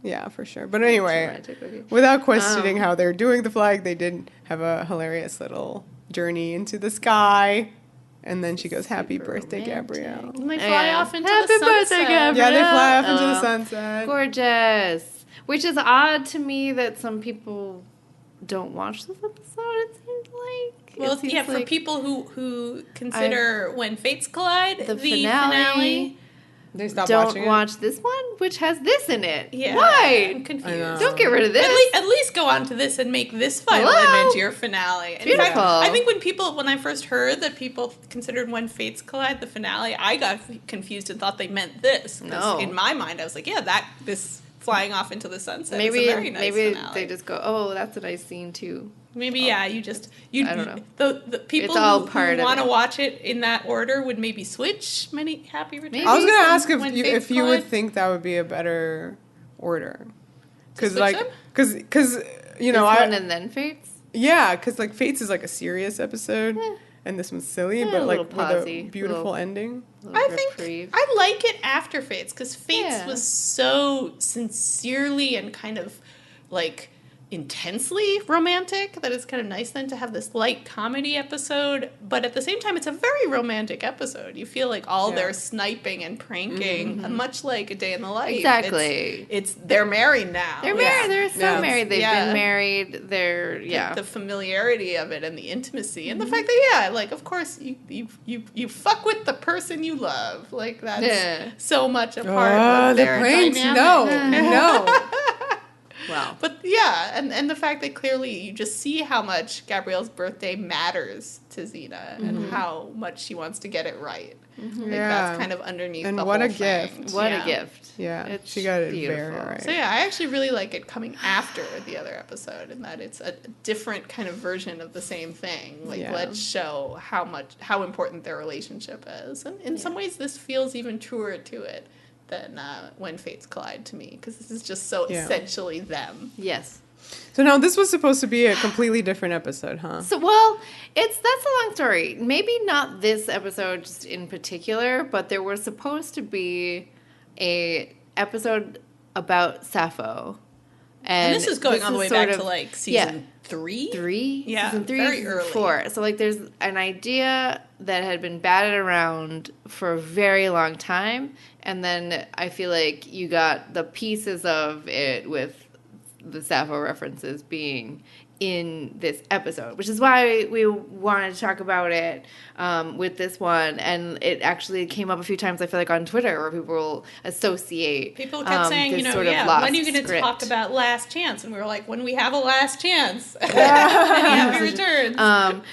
Yeah, for sure. But anyway, Romantic, okay. without questioning how they're doing the flag, they did have a hilarious little journey into the sky. And then she goes, "Happy birthday, romantic. Gabrielle." And they fly Yeah. off into Happy the sunset. birthday, Gabrielle. Yeah, they fly off into Oh. the sunset. Gorgeous. Which is odd to me that some people don't watch this episode, it seems like. Well, It seems yeah, for like people who consider When Fates Collide the the finale. They stopped Don't watching it. watch this one, which has this in it. Yeah, Why? I'm confused. I know. Don't get rid of this. At least go on to this and make this final Hello? image your finale. In Beautiful. fact, I think when I first heard that people considered When Fates Collide the finale, I got confused and thought they meant this. 'Cause No. in my mind, I was like, yeah, this flying off into the sunset Maybe is a very nice finale. they just go, oh, that's a nice scene too. Maybe, yeah, you I don't know. The people It's all who part of want to it. watch it in that order would maybe switch Many Happy Returns. Maybe. I was gonna from ask When Fates if you would Collide. think that would be a better order, because switch like them? because This one and then Fates? because like Fates is like a serious episode, and this one's silly, Yeah, but a like little with a pausey, beautiful little- ending. I think Reprieve. I like it after Fates because Fates Yeah. was so sincerely and kind of like intensely romantic that it's kind of nice then to have this light comedy episode, but at the same time it's a very romantic episode. You feel like all their sniping and pranking, much like A Day in the Life. Exactly. It's they're married now. They're married. They're so Yeah. married. They've Yeah. been married. They're, yeah. The familiarity of it and the intimacy and the fact that like of course you fuck with the person you love, like that's Yeah. so much a part of the their pranks, dynamic. no. Wow. But yeah, and the fact that clearly you just see how much Gabrielle's birthday matters to Xena and how much she wants to get it right. Like Yeah. that's kind of underneath And the what whole a thing. gift. What Yeah. a gift. Yeah, It's she got it beautiful. very right. So yeah, I actually really like it coming after the other episode, and that it's a different kind of version of the same thing. Like Yeah. let's show how important their relationship is, and in some ways this feels even truer to it than When Fates Collide to me, because this is just so essentially them. Yes. So now this was supposed to be a completely different episode, huh? So, well, that's a long story. Maybe not this episode just in particular, but there was supposed to be a episode about Sappho. And this is going all the way sort back of- to like season three. Yeah, season 3, very season early. 4. So like, there's an idea that had been batted around for a very long time, and then I feel like you got the pieces of it with the Sappho references being in this episode, which is why we wanted to talk about it with this one. And it actually came up a few times, I feel like, on Twitter, where people will associate People kept saying, this you know, sort of when lost are you going to script. talk about Last Chance? And we were like, when we have a last chance. And Happy Returns.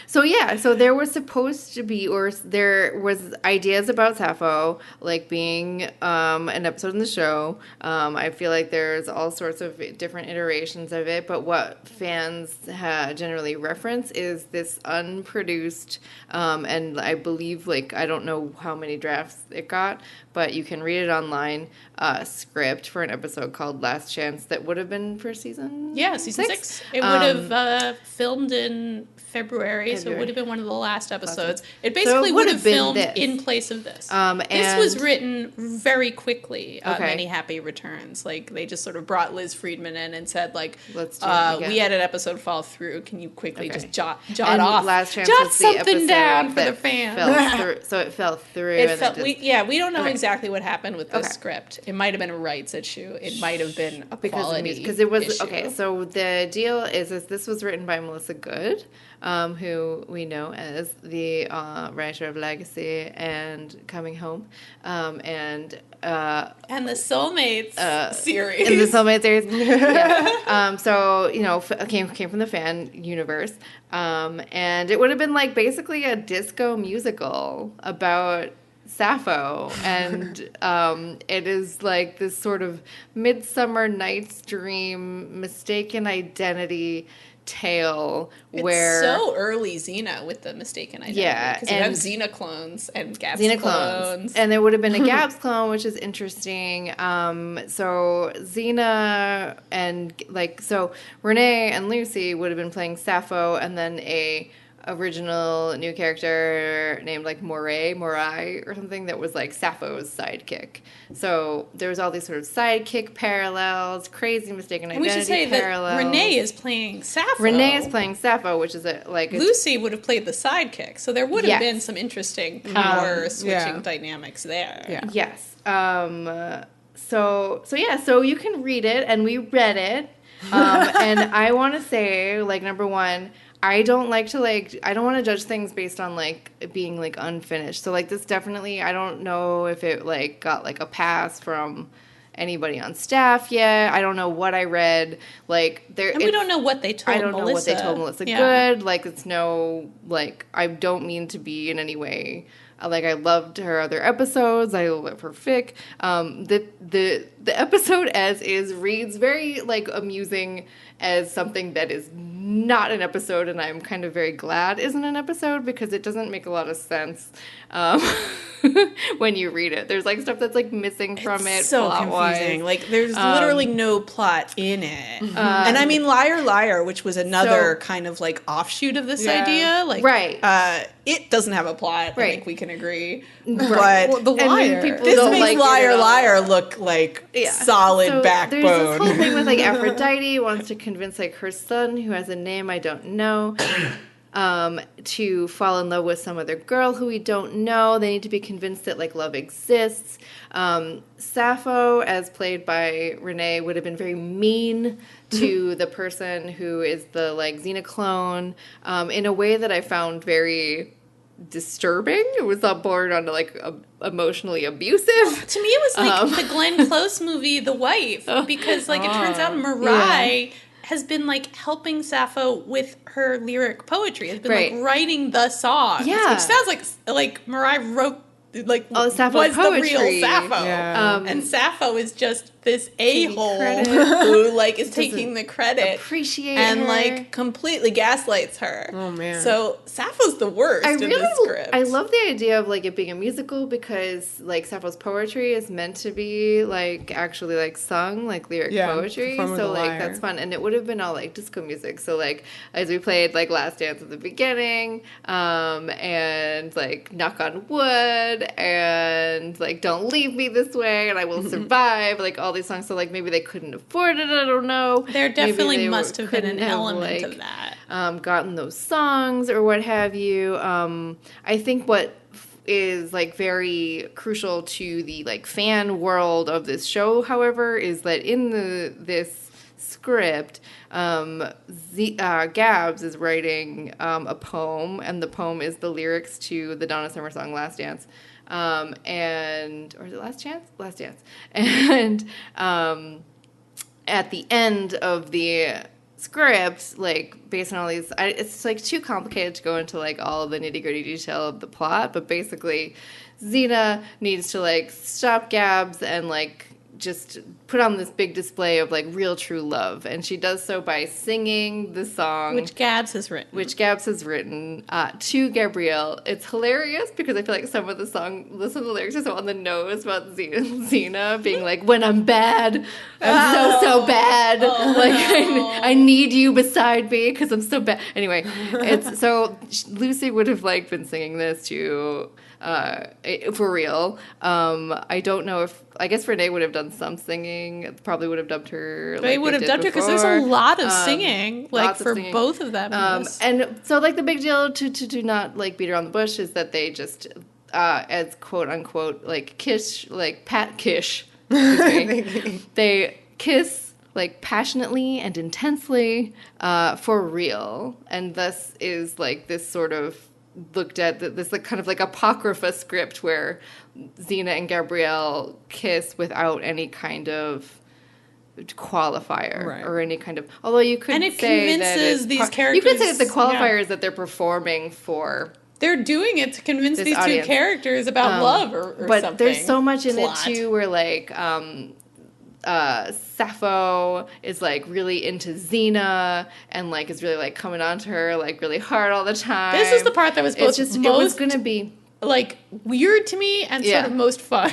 So there was supposed to be, or there was ideas about Sappho, like being an episode in the show. I feel like there's all sorts of different iterations of it, but what fans generally reference is this unproduced, and I believe, like, I don't know how many drafts it got, but you can read it online, script for an episode called Last Chance that would have been for season season 6. It would have filmed in February, so it would have been one of the last episodes. It basically would have filmed in place of this. This was written very quickly, Many Happy Returns. Like, they just sort of brought Liz Friedman in and said, like, we had an episode fall through. Can you quickly just jot off? Last Chance jot was something down for the fans. So it fell through. We don't know exactly what happened with this script. It might have been a rights issue. It might have been a quality issue. Because it was, so the deal is this was written by Melissa Good, who we know as the writer of Legacy and Coming Home, and the Soulmates series. In the Soulmates series, yeah. So came from the fan universe, and it would have been like basically a disco musical about Sappho, and it is like this sort of Midsummer Night's Dream, mistaken identity tale where it's so early Xena with the mistaken identity, because you have Xena clones and Gabs clones, and there would have been a Gabs clone, which is interesting. So Xena and Renee and Lucy would have been playing Sappho, and then a original new character named like Morai or something that was like Sappho's sidekick. So there was all these sort of sidekick parallels, crazy mistaken identity parallels. And we should say that Renee is playing Sappho. Which is Lucy would have played the sidekick, so there would have been some interesting power switching dynamics there. Yeah. Yes. So you can read it, and we read it, and I want to say, like, number one, I don't want to judge things based on, like, it being, like, unfinished. So, like, this definitely, I don't know if it, like, got, like, a pass from anybody on staff yet. I don't know what I read. Like, we don't know what they told Melissa. I don't know what they told Melissa Good. Like, it's no, like, I don't mean to be in any way, like, I loved her other episodes. I love her fic. The episode as is reads very, like, amusing as something that is not an episode, and I'm kind of very glad isn't an episode, because it doesn't make a lot of sense when you read it. There's, like, stuff that's, like, missing from it. So confusing. Like, there's literally no plot in it. And I mean, Liar Liar, which was another kind of, like, offshoot of this idea. Like, it doesn't have a plot. I think we can agree. But the liar. This makes Liar Liar look like solid backbone. There's this whole thing with, like, Aphrodite wants to convince, like, her son, who has a name I don't know, to fall in love with some other girl who we don't know. They need to be convinced that, like, love exists. Sappho, as played by Renee, would have been very mean to the person who is the, like, Xena clone, in a way that I found very disturbing. It was not bordered onto, like, emotionally abusive. To me, it was like the Glenn Close movie, The Wife, because, like, it turns out Mariah has been, like, helping Sappho with her lyric poetry. Has been like writing the songs, which sounds like Mariah wrote, like, Sappho's poetry. The real Sappho. And Sappho is just this a-hole who, like, is taking the credit, and her, like, completely gaslights her. Oh man! So Sappho's the worst in this script. I love the idea of, like, it being a musical, because, like, Sappho's poetry is meant to be, like, actually, like, sung, like, lyric poetry. So, like, that's fun, and it would have been all, like, disco music. So, like, as we played, like, Last Dance at the beginning, and, like, Knock on Wood, and, like, Don't Leave Me This Way, and I Will Survive, like, all these songs. So, like, maybe they couldn't afford it, I don't know. There definitely must have been an element of that. Gotten those songs or what have you. I think what is, like, very crucial to the, like, fan world of this show, however, is that in this script, Gabs is writing a poem, and the poem is the lyrics to the Donna Summer song Last Dance. Or is it Last Chance? Last Dance. And at the end of the script, like, based on all these, it's, like, too complicated to go into, like, all the nitty-gritty detail of the plot, but basically Xena needs to, like, stop Gabs and, like, just put on this big display of like real true love, and she does so by singing the song Which Gabs has written to Gabrielle. It's hilarious because I feel like some of the lyrics are so on the nose about Xena being like, when I'm bad, I'm so bad, I need you beside me because I'm so bad. Anyway, it's so Lucy would have like been singing this to for real. I don't know if, I guess Renee would have done some singing, probably would have dubbed her. They would have dubbed her because there's a lot of singing, like for singing. Both of them. And so like the big deal to not like beat around the bush is that they just, as quote unquote, like kiss, like pat kish, they kiss like passionately and intensely for real, and thus is like this sort of looked at this like kind of like apocrypha script where Xena and Gabrielle kiss without any kind of qualifier or any kind of, although you could say convinces that these characters, you could say that the qualifier is that they're performing for, they're doing it to convince these audience. Two characters about love or but something. There's so much in it too where like Sappho is like really into Xena and like is really like coming on to her like really hard all the time. This is the part that was both it was gonna be like weird to me and sort of most fun.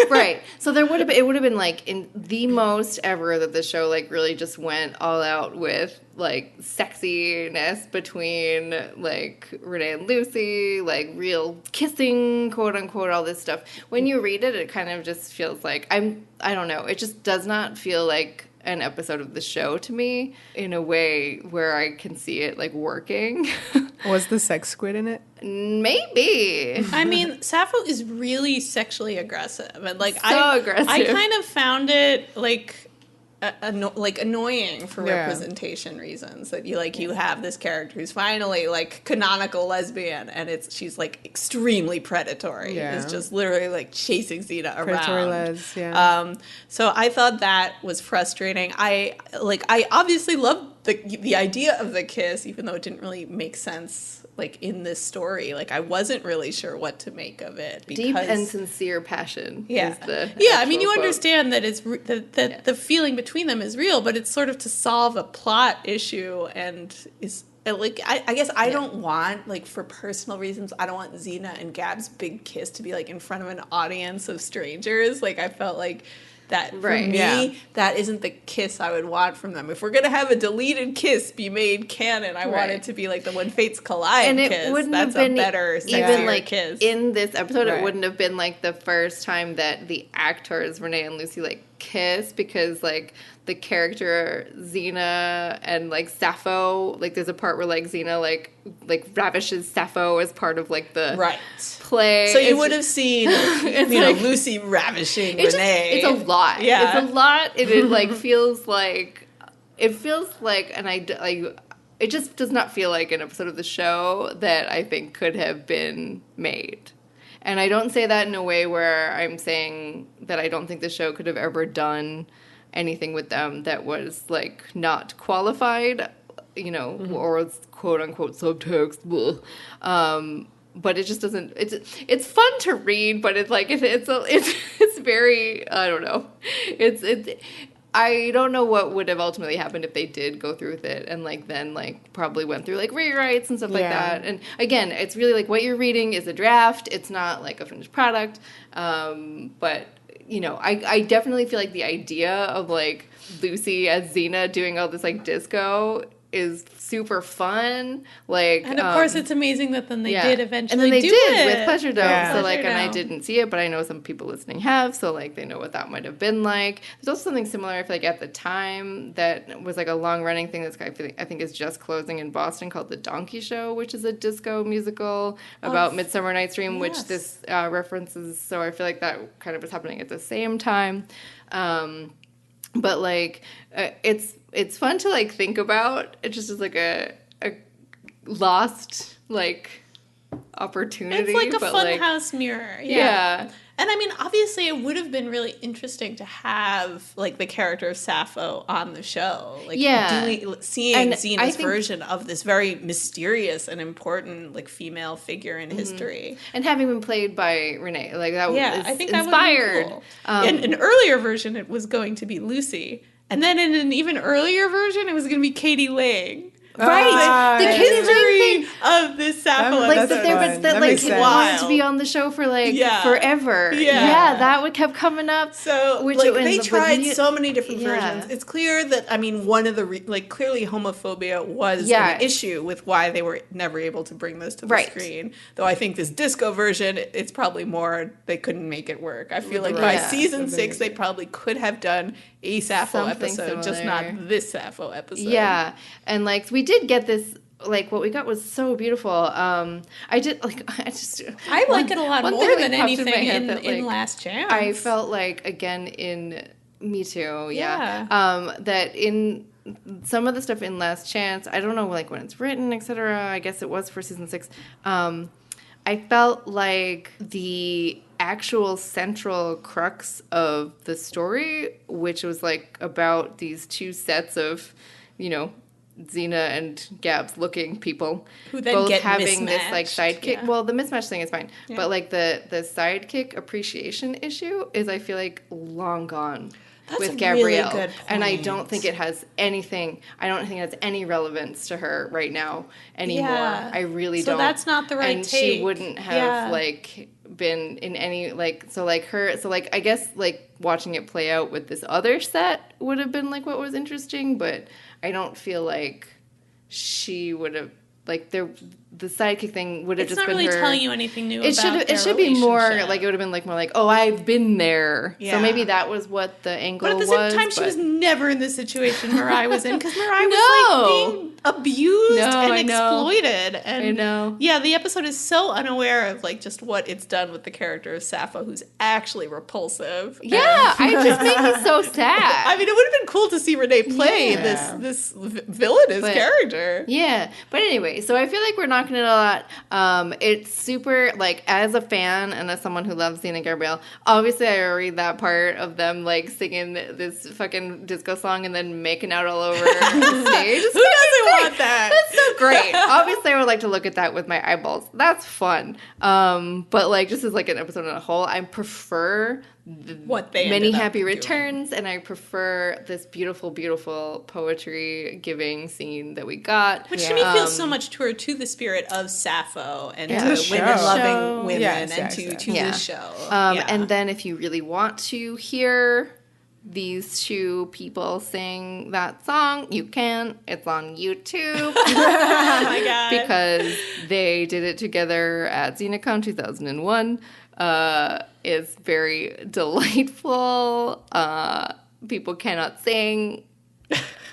Right. So it would have been like in the most ever that the show like really just went all out with like sexiness between like Renee and Lucy, like real kissing, quote unquote, all this stuff. When you read it, it kind of just feels like I don't know. It just does not feel like an episode of the show to me in a way where I can see it like working. Was the sex squid in it? Maybe. I mean, Sappho is really sexually aggressive, and like aggressive. I kind of found it like annoying for representation reasons that you have this character who's finally like canonical lesbian, and she's like extremely predatory. It's just literally like chasing Xena around. Predatory les, so I thought that was frustrating. I obviously loved the idea of the kiss, even though it didn't really make sense like in this story. Like I wasn't really sure what to make of it. Because, deep and sincere passion. Yeah, is the I mean, you quote. Understand that it's that the feeling between them is real, but it's sort of to solve a plot issue, and is like I guess I don't want, like, for personal reasons, I don't want Xena and Gab's big kiss to be like in front of an audience of strangers. Like I felt like that for me, that isn't the kiss I would want from them. If we're gonna have a deleted kiss be made canon, I want it to be like the When Fates Collide and it kiss. Wouldn't That's have been a better, even like kiss. In this episode, it wouldn't have been like the first time that the actors Renee and Lucy like kiss, because like the character Xena and like Sappho, like there's a part where like Xena like ravishes Sappho as part of like the play. So you would have seen Lucy ravishing Renee. It's a lot. Yeah. It's a lot. It like feels like and it just does not feel like an episode of the show that I think could have been made. And I don't say that in a way where I'm saying that I don't think the show could have ever done anything with them that was like not qualified, or quote unquote subtext. But it just doesn't. It's fun to read, but it's like it's very, I don't know. I don't know what would have ultimately happened if they did go through with it and like then like probably went through like rewrites and stuff like that. And again, it's really like what you're reading is a draft. It's not like a finished product. But I definitely feel like the idea of like Lucy as Xena doing all this like disco is super fun. Like, and of course, it's amazing that then they did eventually. And then they do did it with Pleasure Dome. Yeah. So like, and I didn't see it, but I know some people listening have. So like, they know what that might have been like. There's also something similar. I feel like at the time that was like a long running thing. I think is just closing in Boston, called The Donkey Show, which is a disco musical about Midsummer Night's Dream, which this references. So I feel like that kind of was happening at the same time. But like, it's fun to like think about. It just is like a lost like opportunity. It's like a but fun like, house mirror. Yeah. And I mean, obviously, it would have been really interesting to have like the character of Sappho on the show, like seeing Xena's version of this very mysterious and important like female figure in history, and having been played by Renee, like that was I think inspired. That would be cool. In an earlier version, it was going to be Lucy, and then in an even earlier version, it was going to be Katie Lang. Right, the history of this Sappho episode. That wanted to be on the show for forever. Yeah, that would kept coming up. So they tried so many different versions. It's clear that one of the clearly homophobia was an issue with why they were never able to bring this to the screen. Though I think this disco version, it's probably more they couldn't make it work. I feel like by season 6 they probably could have done a Sappho episode, just not this Sappho episode. Yeah, and we did get this. What we got was so beautiful. I like it a lot more than anything in Last Chance. I felt like again in Me Too. Yeah. That in some of the stuff in Last Chance, I don't know when it's written, etc. I guess it was for season 6. I felt like the actual central crux of the story, which was about these two sets of, Xena and Gabs looking people who then both get having mismatched. this sidekick. Yeah. Well, the mismatch thing is fine, but the sidekick appreciation issue is I feel long gone. That's with Gabrielle, really good point. And I don't think it has anything. I don't think it has any relevance to her right now anymore. Yeah. I really don't. So that's not the right and take. She wouldn't have been in any I guess watching it play out with this other set would have been what was interesting, but I don't feel like she would have the sidekick thing would have just been her. It's not really telling you anything new about their It should be more it would have been more oh, I've been there. Yeah. So maybe that was what the angle was. But at the same time, she was never in the situation Mirai was in, because Mirai was being abused and exploited. And I know. Yeah, the episode is so unaware of just what it's done with the character of Sappho, who's actually repulsive. Yeah, I just think he's so sad. I mean, it would have been cool to see Renee play this villainous character. Yeah, but anyway, so I feel we're knocking it a lot. It's super, as a fan and as someone who loves Xena and Gabrielle, obviously I read that part of them, singing this fucking disco song and then making out all over the stage. Who doesn't want that? That's so great. Obviously I would like to look at that with my eyeballs. That's fun. But, just as, an episode on a whole, I prefer what they many happy returns, and I prefer this beautiful, beautiful poetry giving scene that we got, which to me feels so much truer to the spirit of Sappho and to women loving women and to this show. And then if you really want to hear these two people sing that song, you can. It's on YouTube. Oh my god! Because they did it together at XenaCon 2001. It's very delightful. People cannot sing.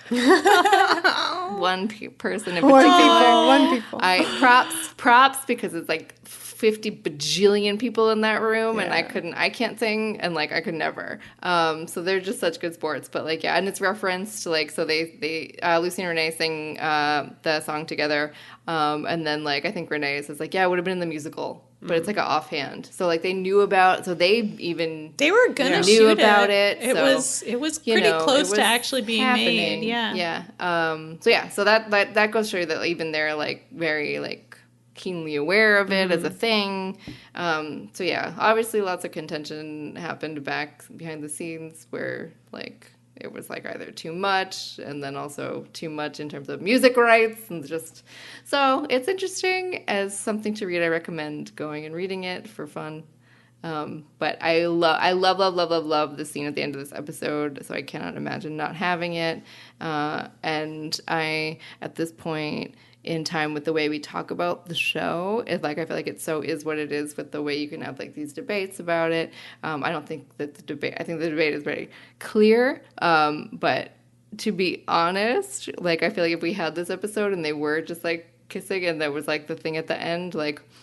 One person in particular. One people. Props because it's 50 bajillion people in that room, and I can't sing, and I could never. So they're just such good sports. But and it's referenced to so they Lucy and Renee sing the song together, and then I think Renee says it would have been in the musical. But it's an offhand, so they knew about. So they were gonna knew shoot about it. It was pretty close to actually being made. Yeah. So that goes to show you that even they're very keenly aware of it as a thing. Obviously lots of contention happened back behind the scenes where it was either too much and then also too much in terms of music rights, and just so it's interesting as something to read. I recommend going and reading it for fun. But I love the scene at the end of this episode, so I cannot imagine not having it. And I, at this point in time with the way we talk about the show, it's I feel it so is what it is with the way you can have these debates about it. I don't think that I think the debate is very clear. But to be honest, I feel if we had this episode and they were just kissing and there was the thing at the end,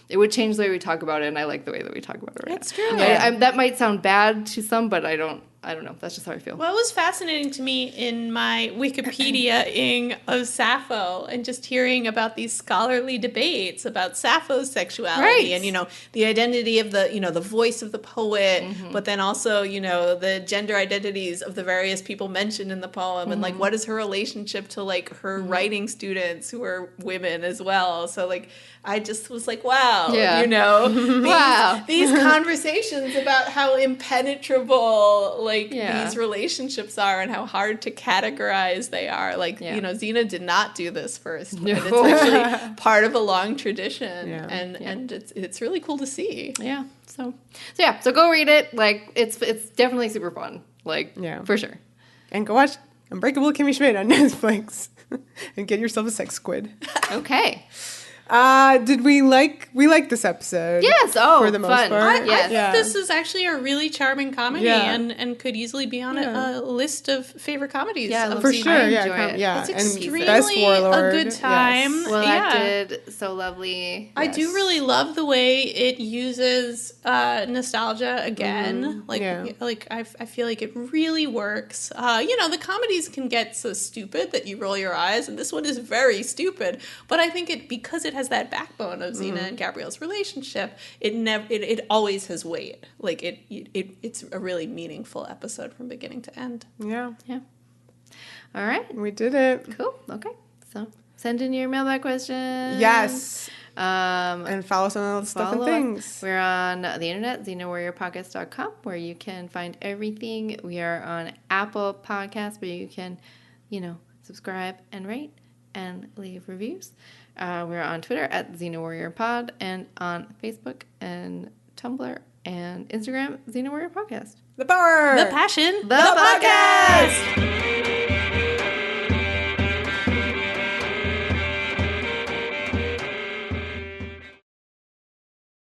it would change the way we talk about it, and I like the way that we talk about it right That's now. true. That might sound bad to some, but I don't I don't know. That's just how I feel. What was fascinating to me in my Wikipedia-ing of Sappho and just hearing about these scholarly debates about Sappho's sexuality and, the identity of the voice of the poet, but then also, the gender identities of the various people mentioned in the poem and like what is her relationship to like her writing students who are women as well. So like I just was like, wow, these conversations about how impenetrable like these relationships are and how hard to categorize they are. Like, Xena did not do this first. No. And it's actually part of a long tradition. Yeah. And it's really cool to see. Yeah. So go read it. Like it's definitely super fun. Like for sure. And go watch Unbreakable Kimmy Schmidt on Netflix and get yourself a sex squid. Okay. Did we like this episode? Yes. For the most fun. part. I think this is actually a really charming comedy and could easily be on a list of favorite comedies. Yeah, for sure. It's extremely Best warlord. a good time. Yes. Well acted, so lovely. I do really love the way it uses nostalgia again. Like I feel like it really works. The comedies can get so stupid that you roll your eyes, and this one is very stupid. But I think because it has that backbone of Xena and Gabrielle's relationship, it always has weight. Like it's a really meaningful episode from beginning to end. Yeah. All right, we did it. Cool. Okay, so send in your mailbag questions. Yes. And follow us on all the stuff and things. We're on the internet, XenaWarriorPodcast.com, where you can find everything. We are on Apple Podcasts, where you can, subscribe and rate and leave reviews. We're on Twitter at XenaWarriorPod and on Facebook and Tumblr and Instagram, Xena Warrior Podcast. The power! The passion! The podcast!